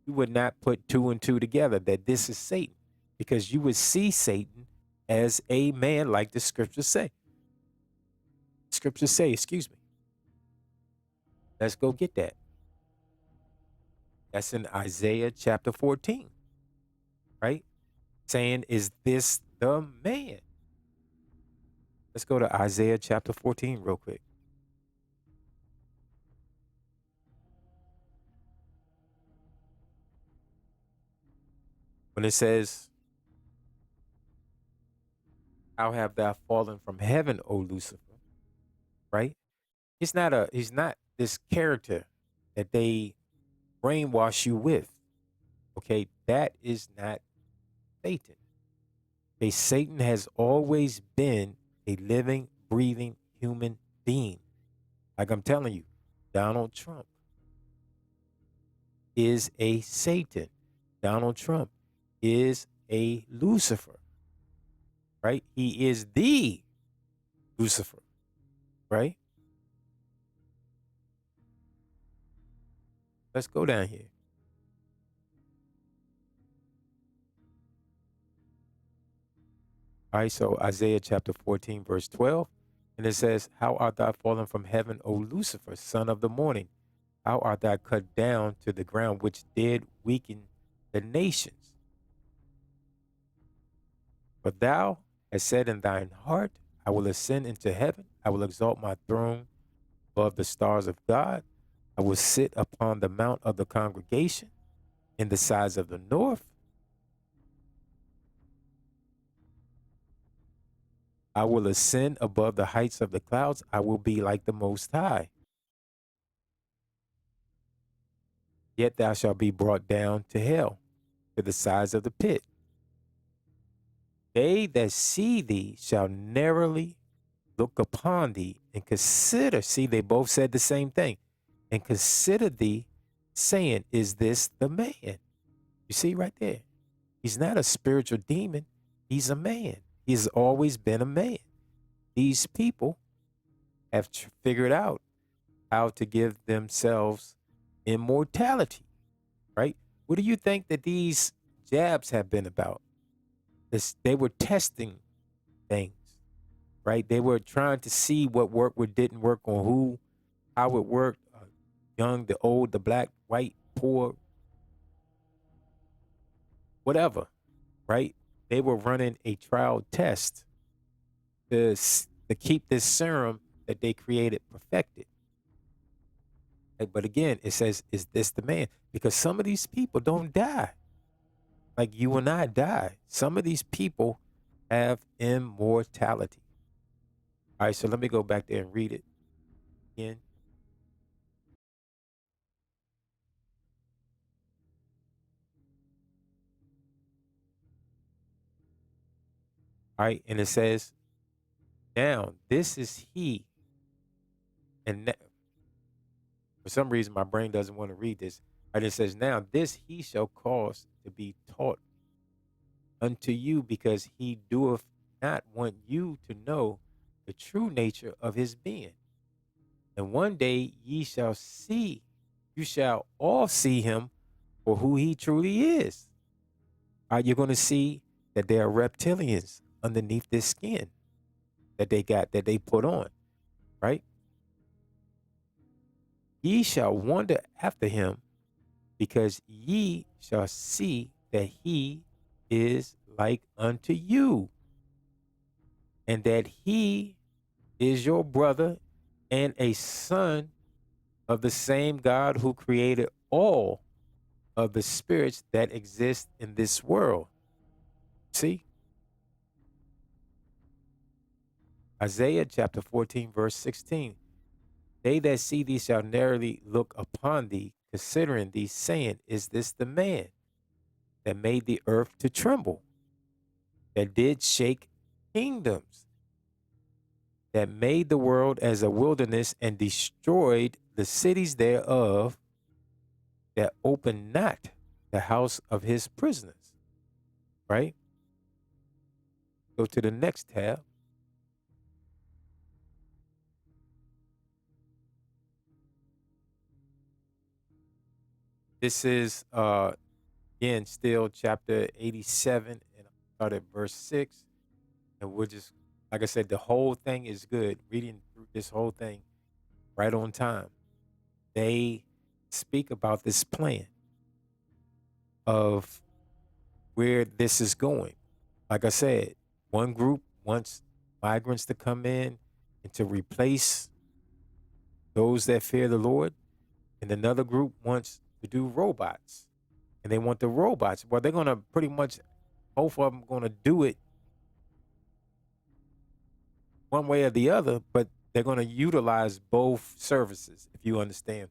you would not put two and two together that this is Satan, because you would see Satan as a man, like the scriptures say. Scriptures say, excuse me. Let's go get that. That's in Isaiah chapter 14, right? Saying, is this the man? Let's go to Isaiah chapter 14 real quick. When it says, how have thou fallen from heaven, O Lucifer, right? He's not this character that they brainwash you with. Okay, that is not Satan. Okay, Satan has always been a living, breathing human being. Like I'm telling you, Donald Trump is a Satan. Donald Trump is a Lucifer, right? He is the Lucifer, right? Let's go down here. All right, so Isaiah chapter 14, verse 12. And it says, how art thou fallen from heaven, O Lucifer, son of the morning? How art thou cut down to the ground, which did weaken the nations? For thou hast said in thine heart, I will ascend into heaven. I will exalt my throne above the stars of God. I will sit upon the mount of the congregation in the sides of the north. I will ascend above the heights of the clouds. I will be like the Most High. Yet thou shalt be brought down to hell, to the sides of the pit. They that see thee shall narrowly look upon thee and consider. See, they both said the same thing. And consider thee, saying, is this the man? You see right there. He's not a spiritual demon. He's a man. He's always been a man. These people have figured out how to give themselves immortality, right? What do you think that these jabs have been about? They were testing things, right? They were trying to see what worked, what didn't work on who, how it worked. Young, the old, the black, white, poor, whatever, right? They were running a trial test to keep this serum that they created perfected. But again, it says, is this the man? Because some of these people don't die like you and I die. Some of these people have immortality. All right, so let me go back there and read it again. All right, and it says, now this is he. And for some reason, my brain doesn't want to read this. And it says, now this he shall cause to be taught unto you, because he doeth not want you to know the true nature of his being. And one day ye shall see, you shall all see him for who he truly is. You're going to see that there are reptilians underneath this skin that they got, that they put on, right? Ye shall wonder after him, because ye shall see that he is like unto you, and that he is your brother and a son of the same God who created all of the spirits that exist in this world. See? Isaiah chapter 14, verse 16. They that see thee shall narrowly look upon thee, considering thee, saying, is this the man that made the earth to tremble, that did shake kingdoms, that made the world as a wilderness and destroyed the cities thereof, that opened not the house of his prisoners, right? Go to the next tab. This is, again, still chapter 87, and I'll start at verse 6. And we'll just, like I said, the whole thing is good. Reading through this whole thing right on time. They speak about this plan of where this is going. Like I said, one group wants migrants to come in and to replace those that fear the Lord, and another group wants to do robots, and they want the robots. Well, they're going to pretty much, both of them going to do it one way or the other, but they're going to utilize both services, if you understand,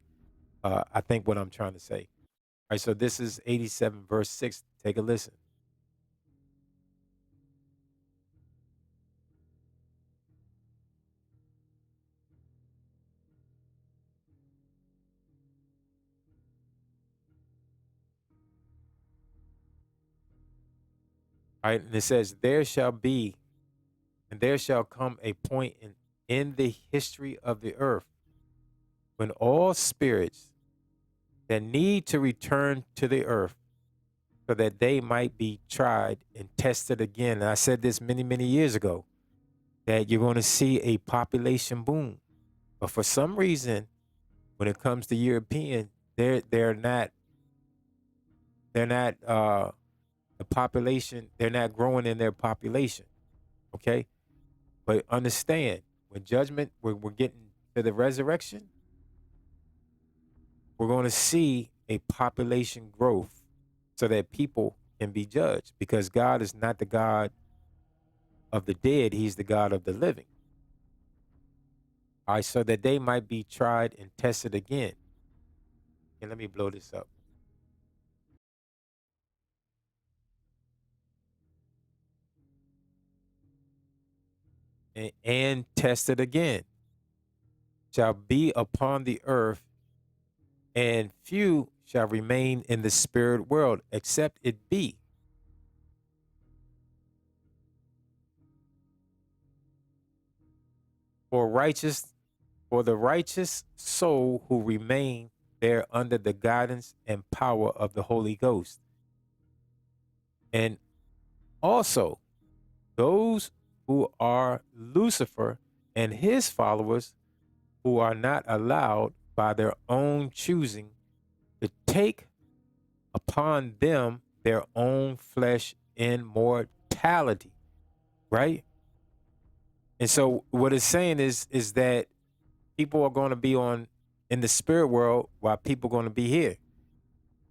I think, what I'm trying to say. All right, so this is 87, verse 6. Take a listen. All right, and it says, there shall be, and there shall come a point in the history of the earth when all spirits that need to return to the earth, so that they might be tried and tested again. And I said this many, many years ago, that you're going to see a population boom. But for some reason, when it comes to European, they're not the population, they're not growing in their population. Okay? But understand, when judgment, we're getting to the resurrection, we're going to see a population growth so that people can be judged, because God is not the God of the dead, he's the God of the living. All right, so that they might be tried and tested again. And let me blow this up. and tested again shall be upon the earth, and few shall remain in the spirit world, except it be for the righteous soul who remain there under the guidance and power of the Holy Ghost. And also those who are Lucifer and his followers, who are not allowed by their own choosing to take upon them their own flesh in mortality, right? And so what it's saying is that people are going to be in the spirit world while people are going to be here.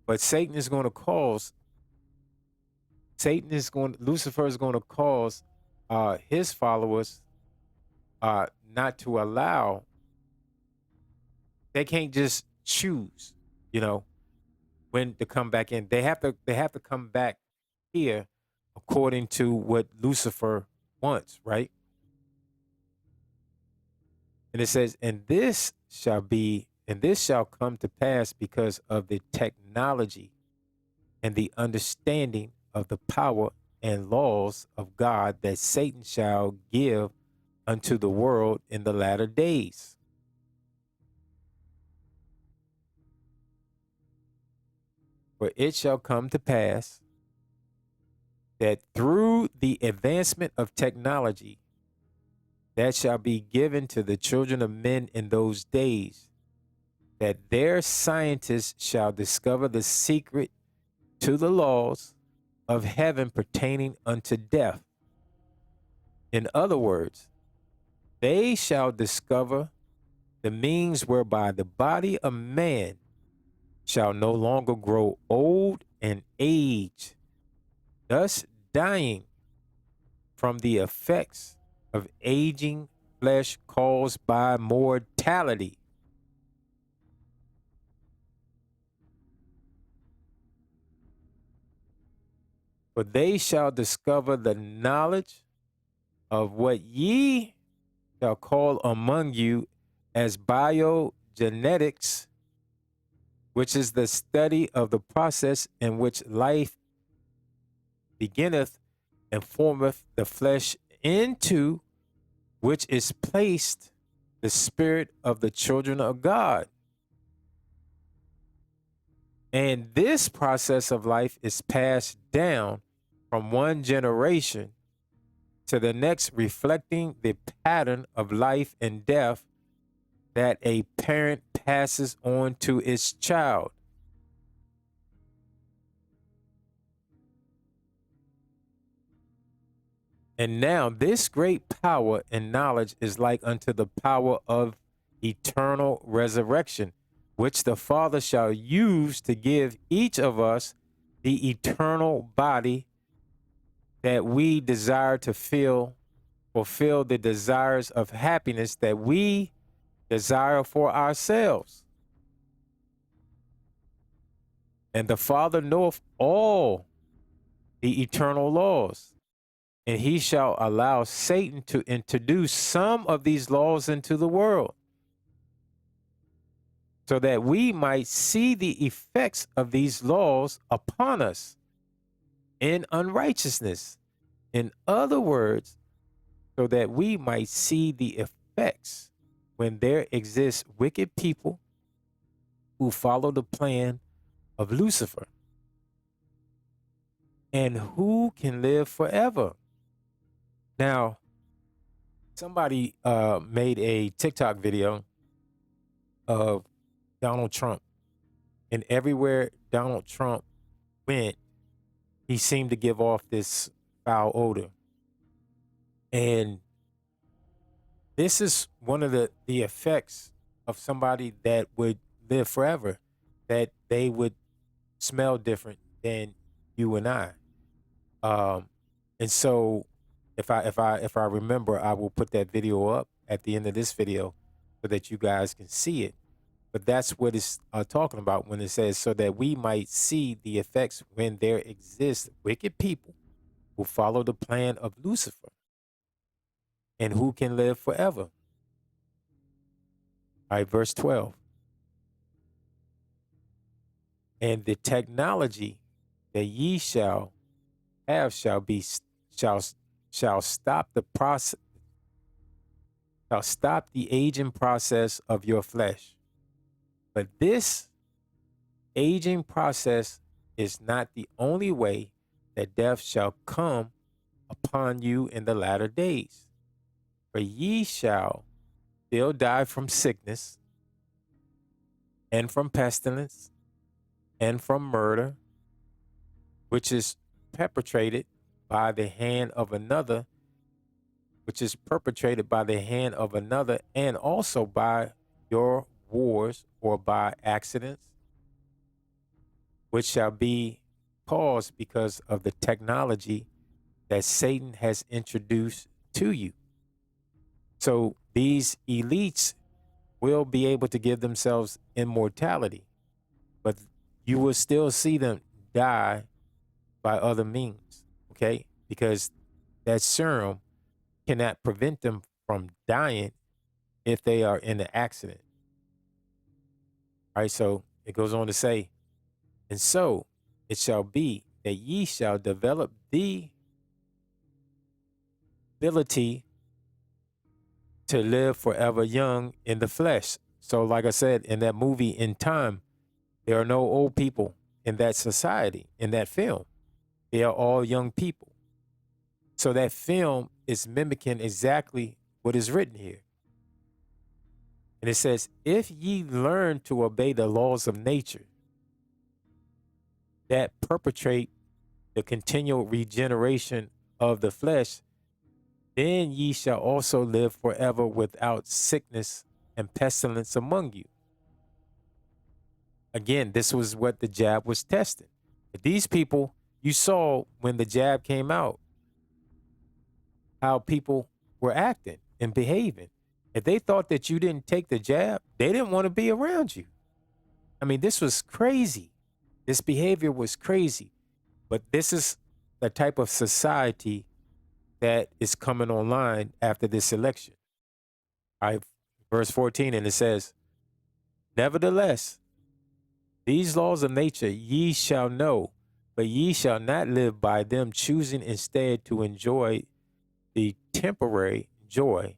But Lucifer is going to cause his followers not to allow, they can't just choose, when to come back in. They have to come back here according to what Lucifer wants, right? And it says, and this shall come to pass because of the technology and the understanding of the power and laws of God that Satan shall give unto the world in the latter days. For it shall come to pass that through the advancement of technology that shall be given to the children of men in those days, that their scientists shall discover the secret to the laws of heaven pertaining unto death. In other words, they shall discover the means whereby the body of man shall no longer grow old and age, thus dying from the effects of aging flesh caused by mortality. For they shall discover the knowledge of what ye shall call among you as biogenetics, which is the study of the process in which life beginneth and formeth the flesh, into which is placed the spirit of the children of God. And this process of life is passed down from one generation to the next, reflecting the pattern of life and death that a parent passes on to its child. And now this great power and knowledge is like unto the power of eternal resurrection, which the Father shall use to give each of us the eternal body that we desire to fulfill the desires of happiness that we desire for ourselves. And the Father knoweth all the eternal laws, and he shall allow Satan to introduce some of these laws into the world, so that we might see the effects of these laws upon us in unrighteousness. In other words, so that we might see the effects when there exist wicked people who follow the plan of Lucifer, and who can live forever. Now, somebody made a TikTok video of Donald Trump, and everywhere Donald Trump went, he seemed to give off this foul odor. And this is one of the effects of somebody that would live forever, that they would smell different than you and I. And so if I remember, I will put that video up at the end of this video so that you guys can see it. But that's what it's talking about when it says, so that we might see the effects when there exist wicked people who follow the plan of Lucifer, and who can live forever? All right, verse 12. And the technology that ye shall have shall shall stop the process, shall stop the aging process of your flesh. But this aging process is not the only way that death shall come upon you in the latter days. For ye shall still die from sickness, and from pestilence, and from murder, which is perpetrated by the hand of another, and also by your wars or by accidents, which shall be caused because of the technology that Satan has introduced to you. So these elites will be able to give themselves immortality, but you will still see them die by other means, okay? Because that serum cannot prevent them from dying if they are in an accident. All right, so it goes on to say, and so it shall be that ye shall develop the ability to live forever young in the flesh. So like I said, in that movie, In Time, there are no old people in that society, in that film. They are all young people. So that film is mimicking exactly what is written here. And it says, if ye learn to obey the laws of nature that perpetrate the continual regeneration of the flesh, then ye shall also live forever without sickness and pestilence among you. Again, this was what the jab was testing. But these people, you saw when the jab came out, how people were acting and behaving. If they thought that you didn't take the jab, they didn't want to be around you. I mean, this was crazy. This behavior was crazy. But this is the type of society that is coming online after this election. Verse 14, and it says, nevertheless, these laws of nature ye shall know, but ye shall not live by them, choosing instead to enjoy the temporary joy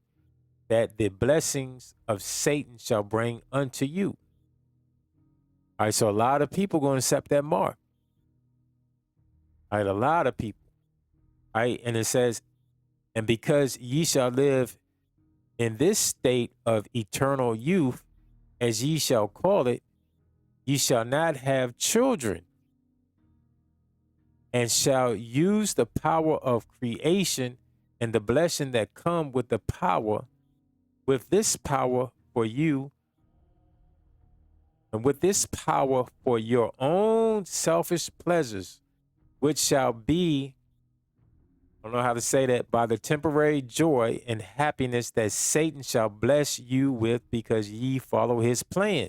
that the blessings of Satan shall bring unto you. All right, so a lot of people going to accept that mark. All right, a lot of people. All right, and it says, and because ye shall live in this state of eternal youth, as ye shall call it, ye shall not have children, and shall use the power of creation and the blessing that come with the power, with this power for you, and with this power for your own selfish pleasures, which shall be, I don't know how to say that, by the temporary joy and happiness that Satan shall bless you with, because ye follow his plan.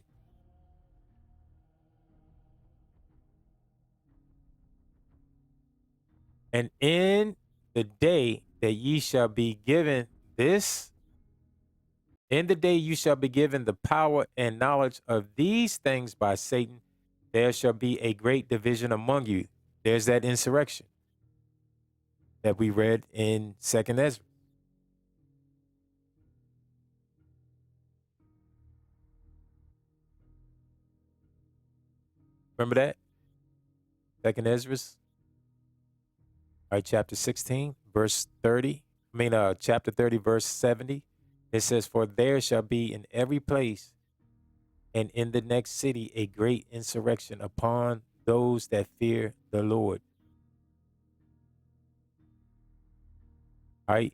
And in the day that ye shall be given this, in the day you shall be given the power and knowledge of these things by Satan, there shall be a great division among you. There's that insurrection that we read in 2nd Ezra. Remember that? 2nd Ezra, right, chapter 16, verse 30. Chapter 30, verse 70. It says, for there shall be in every place and in the next city a great insurrection upon those that fear the Lord. All right.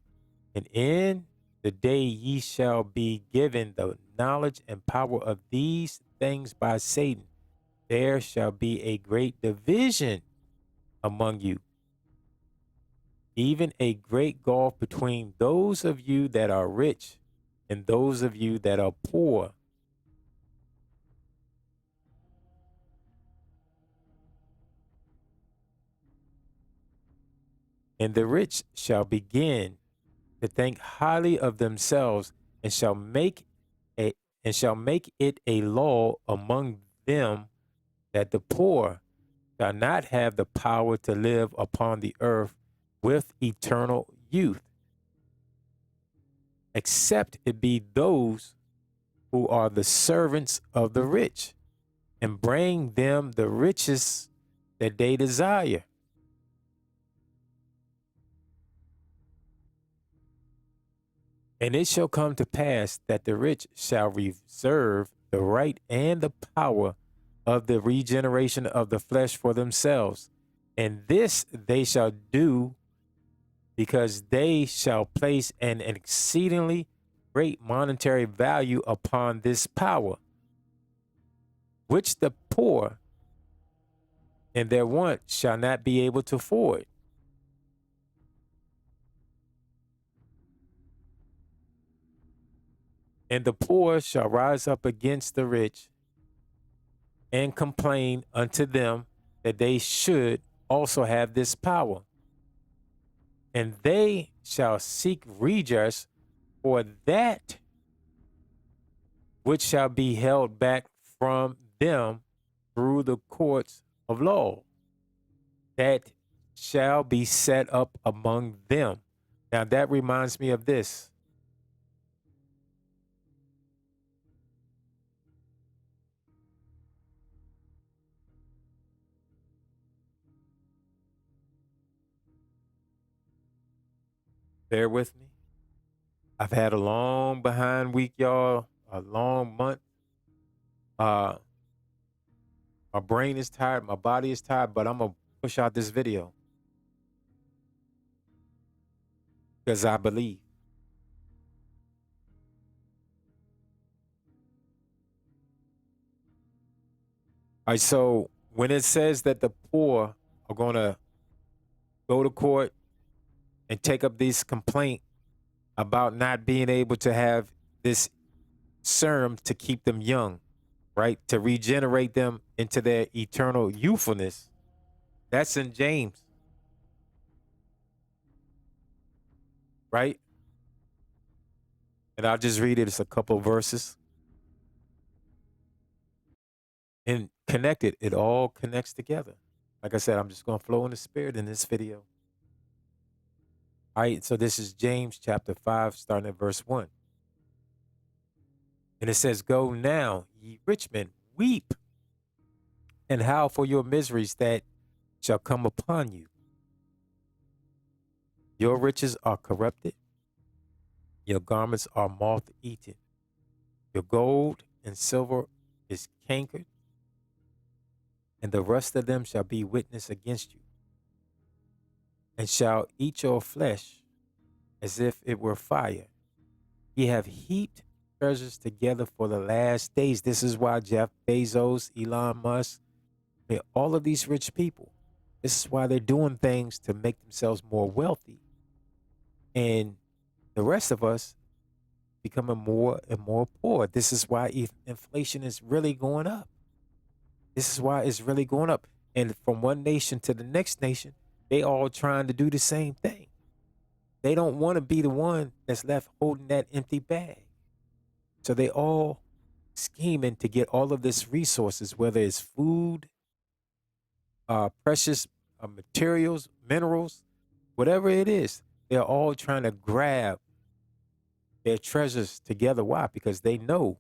And in the day ye shall be given the knowledge and power of these things by Satan, there shall be a great division among you, even a great gulf between those of you that are rich and those of you that are poor. And the rich shall begin to think highly of themselves, and shall make a and shall make it a law among them that the poor shall not have the power to live upon the earth with eternal youth, except it be those who are the servants of the rich, and bring them the riches that they desire. And it shall come to pass that the rich shall reserve the right and the power of the regeneration of the flesh for themselves. And this they shall do because they shall place an exceedingly great monetary value upon this power, which the poor in their want shall not be able to afford. And the poor shall rise up against the rich and complain unto them that they should also have this power. And they shall seek redress for that which shall be held back from them through the courts of law, that shall be set up among them. Now that reminds me of this. Bear with me. I've had a long behind week, y'all, a long month. My brain is tired, my body is tired, but I'm going to push out this video because I believe. All right, so when it says that the poor are going to go to court and take up this complaint about not being able to have this serum to keep them young, right? To regenerate them into their eternal youthfulness. That's in James, right? And I'll just read it. It's a couple of verses. And connected, it all connects together. Like I said, I'm just going to flow in the spirit in this video. All right, so this is James chapter 5, starting at verse 1. And it says, "Go now, ye rich men, weep and howl for your miseries that shall come upon you. Your riches are corrupted, your garments are moth-eaten, your gold and silver is cankered, and the rust of them shall be witness against you, and shall eat your flesh as if it were fire. Ye have heaped treasures together for the last days." This is why Jeff Bezos, Elon Musk, all of these rich people, this is why they're doing things to make themselves more wealthy. And the rest of us becoming more and more poor. This is why inflation is really going up. This is why it's really going up. And from one nation to the next nation, they all trying to do the same thing. They don't want to be the one that's left holding that empty bag. So they all scheming to get all of this resources, whether it's food, precious materials, minerals, whatever it is. They're all trying to grab their treasures together. Why? Because they know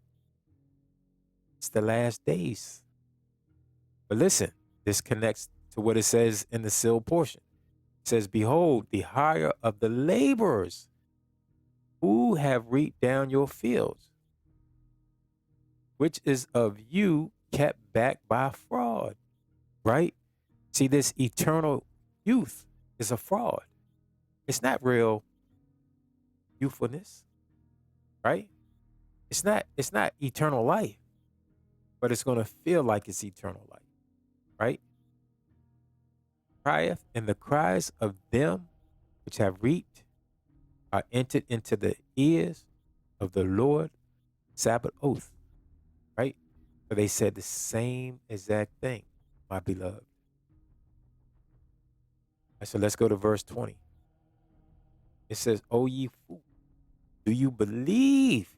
it's the last days. But listen, this connects to what it says in the sealed portion. It says, "Behold, the hire of the laborers who have reaped down your fields, which is of you kept back by fraud." Right? See, this eternal youth is a fraud. It's not real youthfulness, right? It's not eternal life, but it's going to feel like it's eternal life, right? "Crieth, and the cries of them which have reaped are entered into the ears of the Lord Sabbath oath," right? So they said the same exact thing, my beloved. So let's go to verse 20. It says, O ye fool, do you believe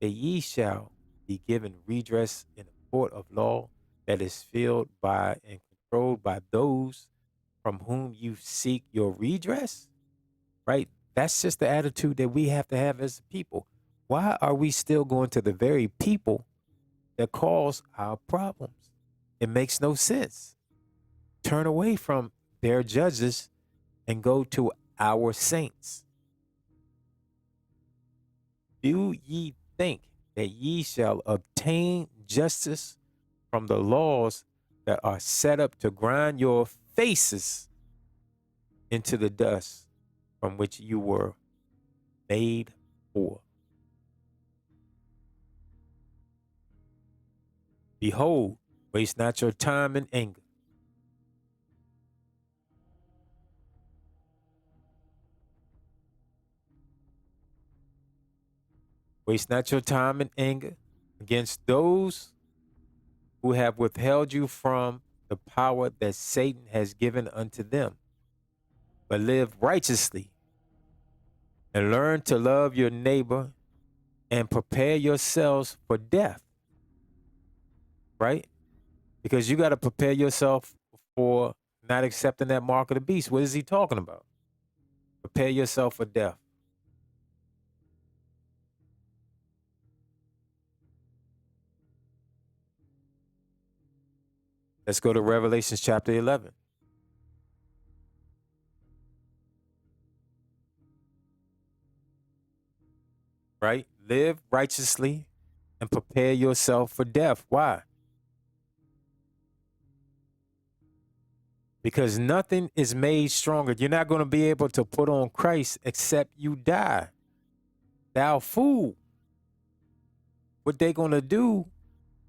that ye shall be given redress in a court of law that is filled by and controlled by those from whom you seek your redress? Right? That's just the attitude that we have to have as a people. Why are we still going to the very people that cause our problems? It makes no sense. Turn away from their judges and go to our saints. Do ye think that ye shall obtain justice from the laws that are set up to grind your faces into the dust from which you were made for? Behold, waste not your time in anger. Waste not your time in anger against those who have withheld you from the power that Satan has given unto them, but live righteously and learn to love your neighbor and prepare yourselves for death, right? Because you got to prepare yourself for not accepting that mark of the beast. What is he talking about? Prepare yourself for death. Let's go to Revelation chapter 11. Right? Live righteously and prepare yourself for death. Why? Because nothing is made stronger. You're not going to be able to put on Christ except you die. Thou fool. What they going to do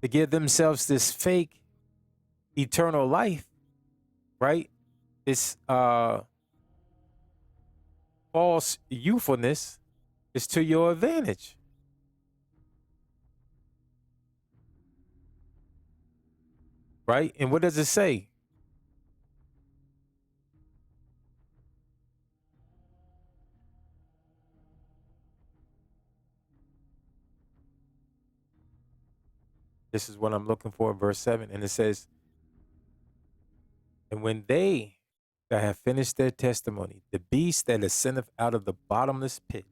to give themselves this fake eternal life, right? This false youthfulness is to your advantage. Right? And what does it say? This is what I'm looking for in verse 7. And it says, and when they that have finished their testimony, the beast that ascendeth out of the bottomless pit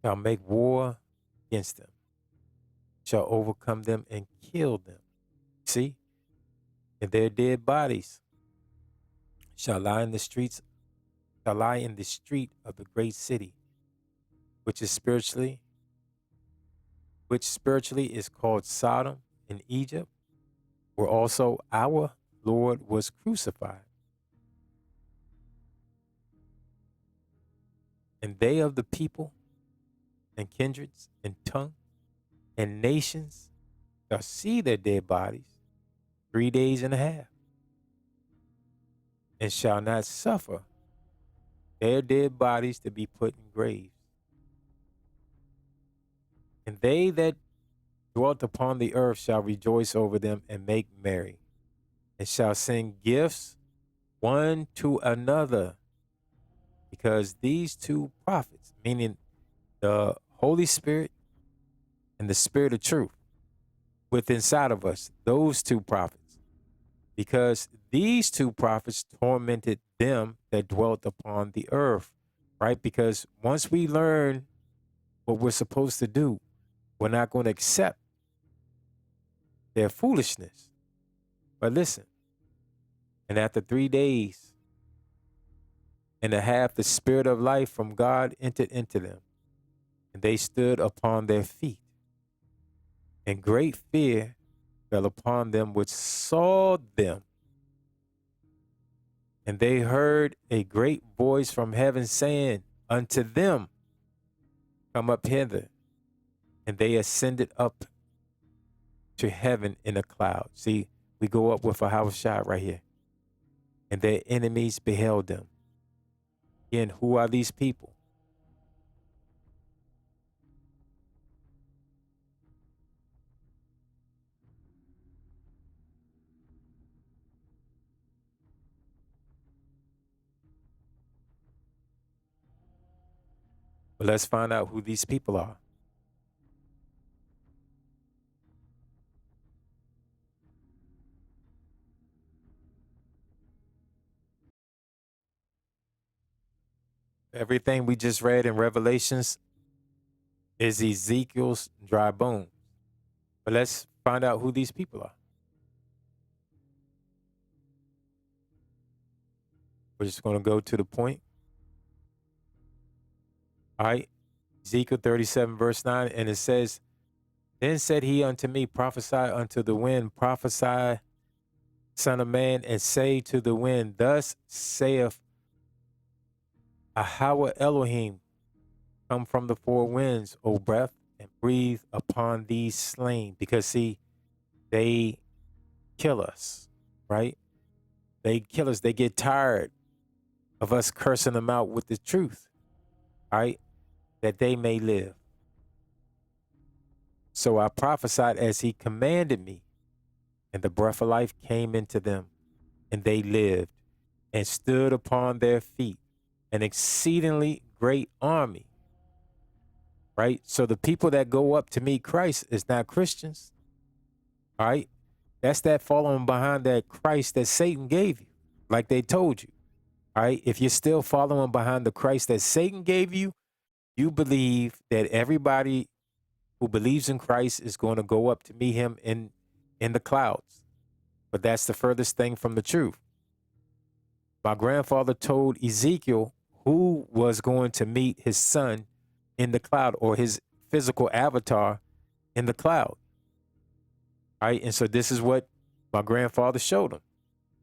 shall make war against them, shall overcome them and kill them. See? And their dead bodies shall lie in the streets, shall lie in the street of the great city, which spiritually is called Sodom in Egypt, where also our Lord was crucified. And they of the people and kindreds and tongue and nations shall see their dead bodies 3 days and a half, and shall not suffer their dead bodies to be put in graves. And they that dwelt upon the earth shall rejoice over them and make merry, and shall sing gifts one to another, because these two prophets, meaning the Holy Spirit and the Spirit of truth within inside of us, those two prophets, because these two prophets tormented them that dwelt upon the earth, right? Because once we learn what we're supposed to do, we're not going to accept their foolishness. But listen, and after 3 days and a half, the Spirit of life from God entered into them, and they stood upon their feet, and great fear fell upon them which saw them. And they heard a great voice from heaven saying unto them, come up hither. And they ascended up to heaven in a cloud. See, we go up with a house shot right here. And their enemies beheld them. Again, who are these people? But let's find out who these people are. Everything we just read in Revelations is Ezekiel's dry bones. But let's find out who these people are. We're just going to go to the point. All right. Ezekiel 37, verse 9. And it says, Then said he unto me, Prophesy unto the wind, prophesy, son of man, and say to the wind, Thus saith Yahweh Elohim, Come from the four winds, O breath, and breathe upon these slain. Because see, they kill us, right? They kill us. They get tired of us cursing them out with the truth, right? That they may live. So I prophesied as he commanded me, and the breath of life came into them, and they lived and stood upon their feet, an exceedingly great army, right? So the people that go up to meet Christ is not Christians, right? That's that following behind that Christ that Satan gave you, like they told you, all right? If you're still following behind the Christ that Satan gave you, you believe that everybody who believes in Christ is going to go up to meet him in the clouds. But that's the furthest thing from the truth. My grandfather told Ezekiel who was going to meet his son in the cloud, or his physical avatar in the cloud. All right. And so this is what my grandfather showed him.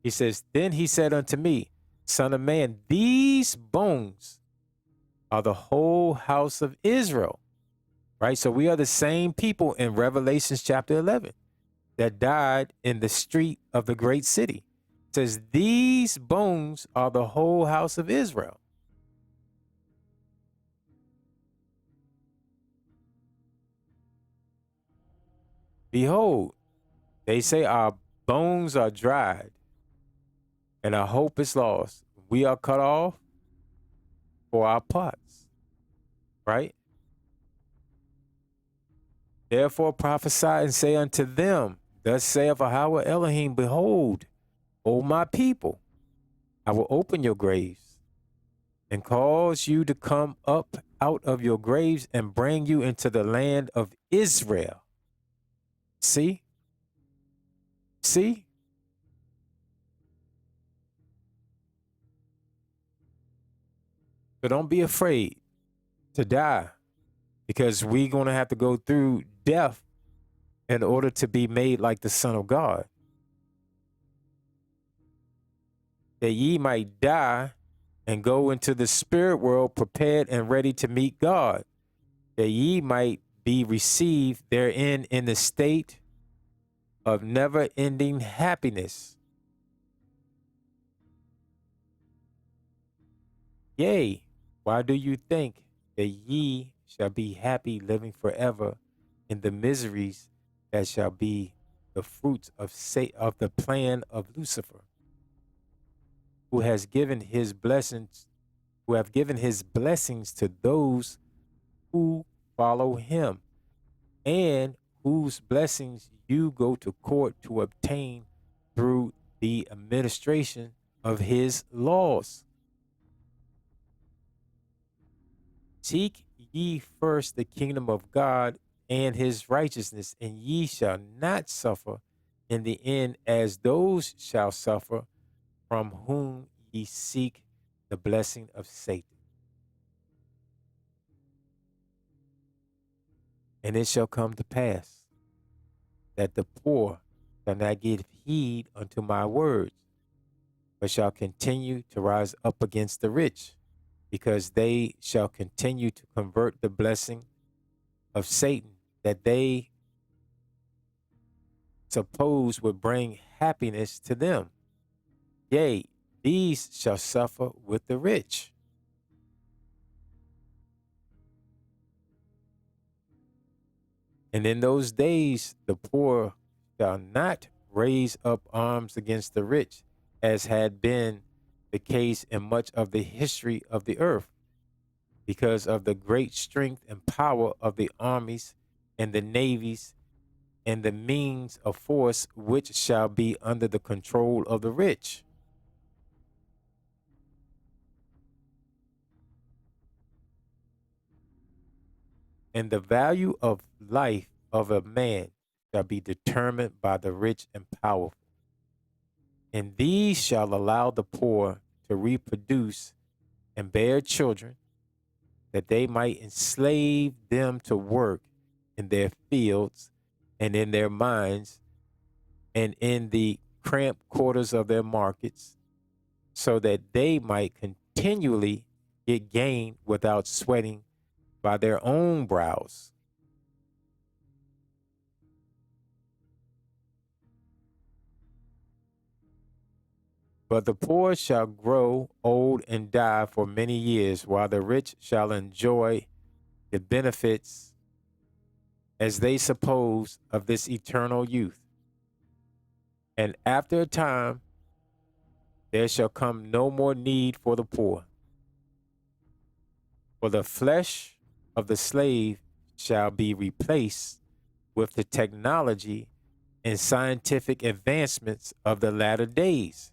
He says, Then he said unto me, Son of man, these bones are the whole house of Israel. Right. So we are the same people in Revelations chapter 11 that died in the street of the great city. It says, These bones are the whole house of Israel. Behold, they say our bones are dried and our hope is lost. We are cut off for our parts, right? Therefore prophesy and say unto them, Thus saith Yahweh Elohim, Behold, O my people, I will open your graves and cause you to come up out of your graves and bring you into the land of Israel. See? See? So don't be afraid to die, because we're going to have to go through death in order to be made like the Son of God. That ye might die and go into the spirit world prepared and ready to meet God, that ye might be received therein in the state of never-ending happiness. Yea, why do you think that ye shall be happy living forever in the miseries that shall be the fruits of the plan of Lucifer, who has given his blessings, who have given his blessings to those who follow him, and whose blessings you go to court to obtain through the administration of his laws. Seek ye first the kingdom of God and his righteousness, and ye shall not suffer in the end as those shall suffer from whom ye seek the blessing of Satan. And it shall come to pass that the poor shall not give heed unto my words, but shall continue to rise up against the rich, because they shall continue to convert the blessing of Satan that they suppose would bring happiness to them. Yea, these shall suffer with the rich. And in those days the poor shall not raise up arms against the rich, as had been the case in much of the history of the earth. because of the great strength and power of the armies and the navies and the means of force which shall be under the control of the rich. And the value of life of a man shall be determined by the rich and powerful. And these shall allow the poor to reproduce and bear children, that they might enslave them to work in their fields and in their mines and in the cramped quarters of their markets, so that they might continually get gain without sweating by their own brows. But the poor shall grow old and die for many years, while the rich shall enjoy the benefits, as they suppose, of this eternal youth. And after a time, there shall come no more need for the poor. For the flesh of the slave shall be replaced with the technology and scientific advancements of the latter days.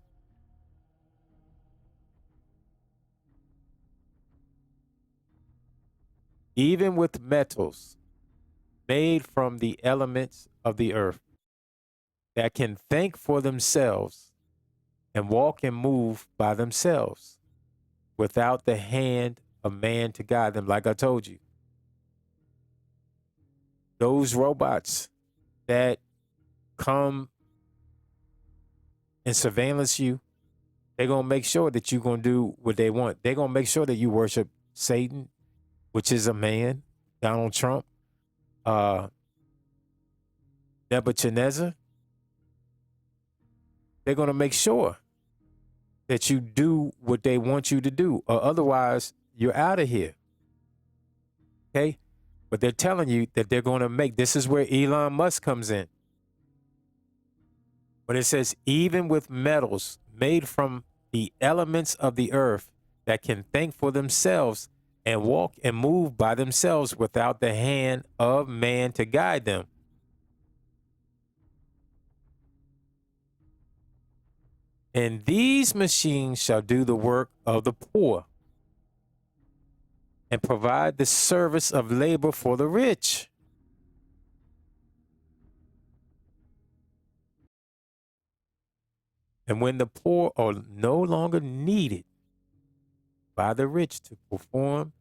Even with metals made from the elements of the earth that can think for themselves and walk and move by themselves without the hand of man to guide them. Like I told you, those robots that come and surveillance you, they're going to make sure that you're going to do what they want. They're going to make sure that you worship Satan, which is a man, Donald Trump, Nebuchadnezzar. They're going to make sure that you do what they want you to do, or otherwise you're out of here. Okay? But they're telling you that they're going to make, this is where Elon Musk comes in. But it says, even with metals made from the elements of the earth that can think for themselves and walk and move by themselves without the hand of man to guide them. And these machines shall do the work of the poor and provide the service of labor for the rich. And when the poor are no longer needed by the rich to perform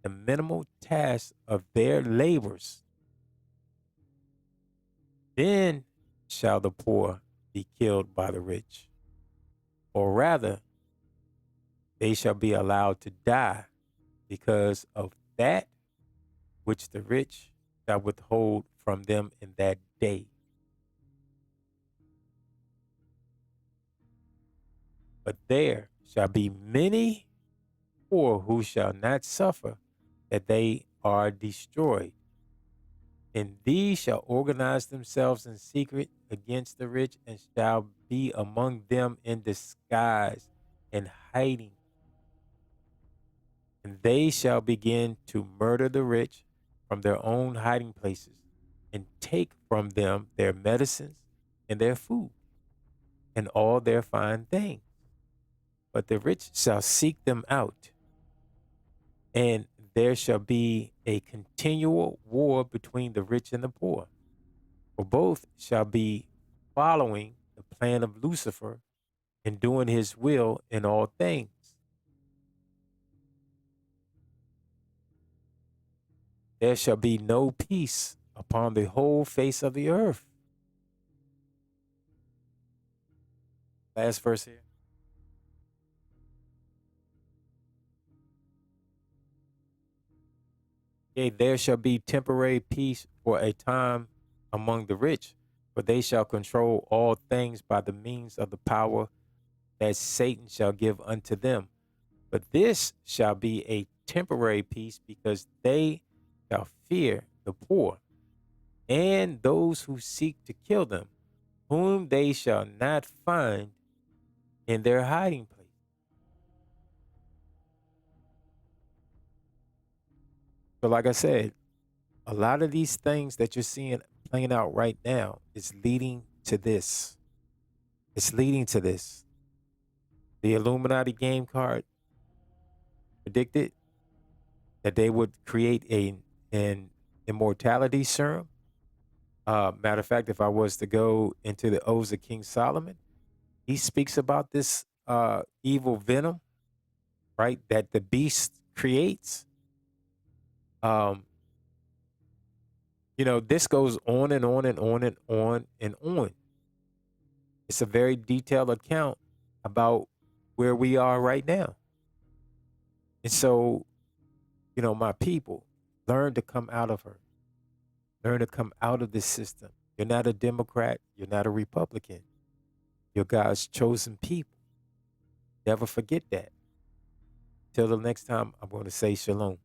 the minimal tasks of their labors, then shall the poor be killed by the rich. Or rather, they shall be allowed to die because of that which the rich shall withhold from them in that day. But there shall be many poor who shall not suffer that they are destroyed. And these shall organize themselves in secret against the rich, and shall be among them in disguise and hiding. And they shall begin to murder the rich from their own hiding places, and take from them their medicines and their food and all their fine things. But the rich shall seek them out, and there shall be a continual war between the rich and the poor, for both shall be following the plan of Lucifer and doing his will in all things. There shall be no peace upon the whole face of the earth. Last verse here. Yea, there shall be temporary peace for a time among the rich, for they shall control all things by the means of the power that Satan shall give unto them. But this shall be a temporary peace, because they shall fear the poor and those who seek to kill them, whom they shall not find in their hiding place. So, like I said, a lot of these things that you're seeing playing out right now is leading to this. It's leading to this. The Illuminati game card predicted that they would create an immortality serum. Matter of fact, if I was to go into the Odes of King Solomon, he speaks about this evil venom, right, that the beast creates. Um, this goes on and on and on and on and on. It's a very detailed account about where we are right now. And so, my people, learn to come out of her. Learn to come out of this system. You're not a Democrat. You're not a Republican. You're God's chosen people. Never forget that. Till the next time, I'm going to say shalom.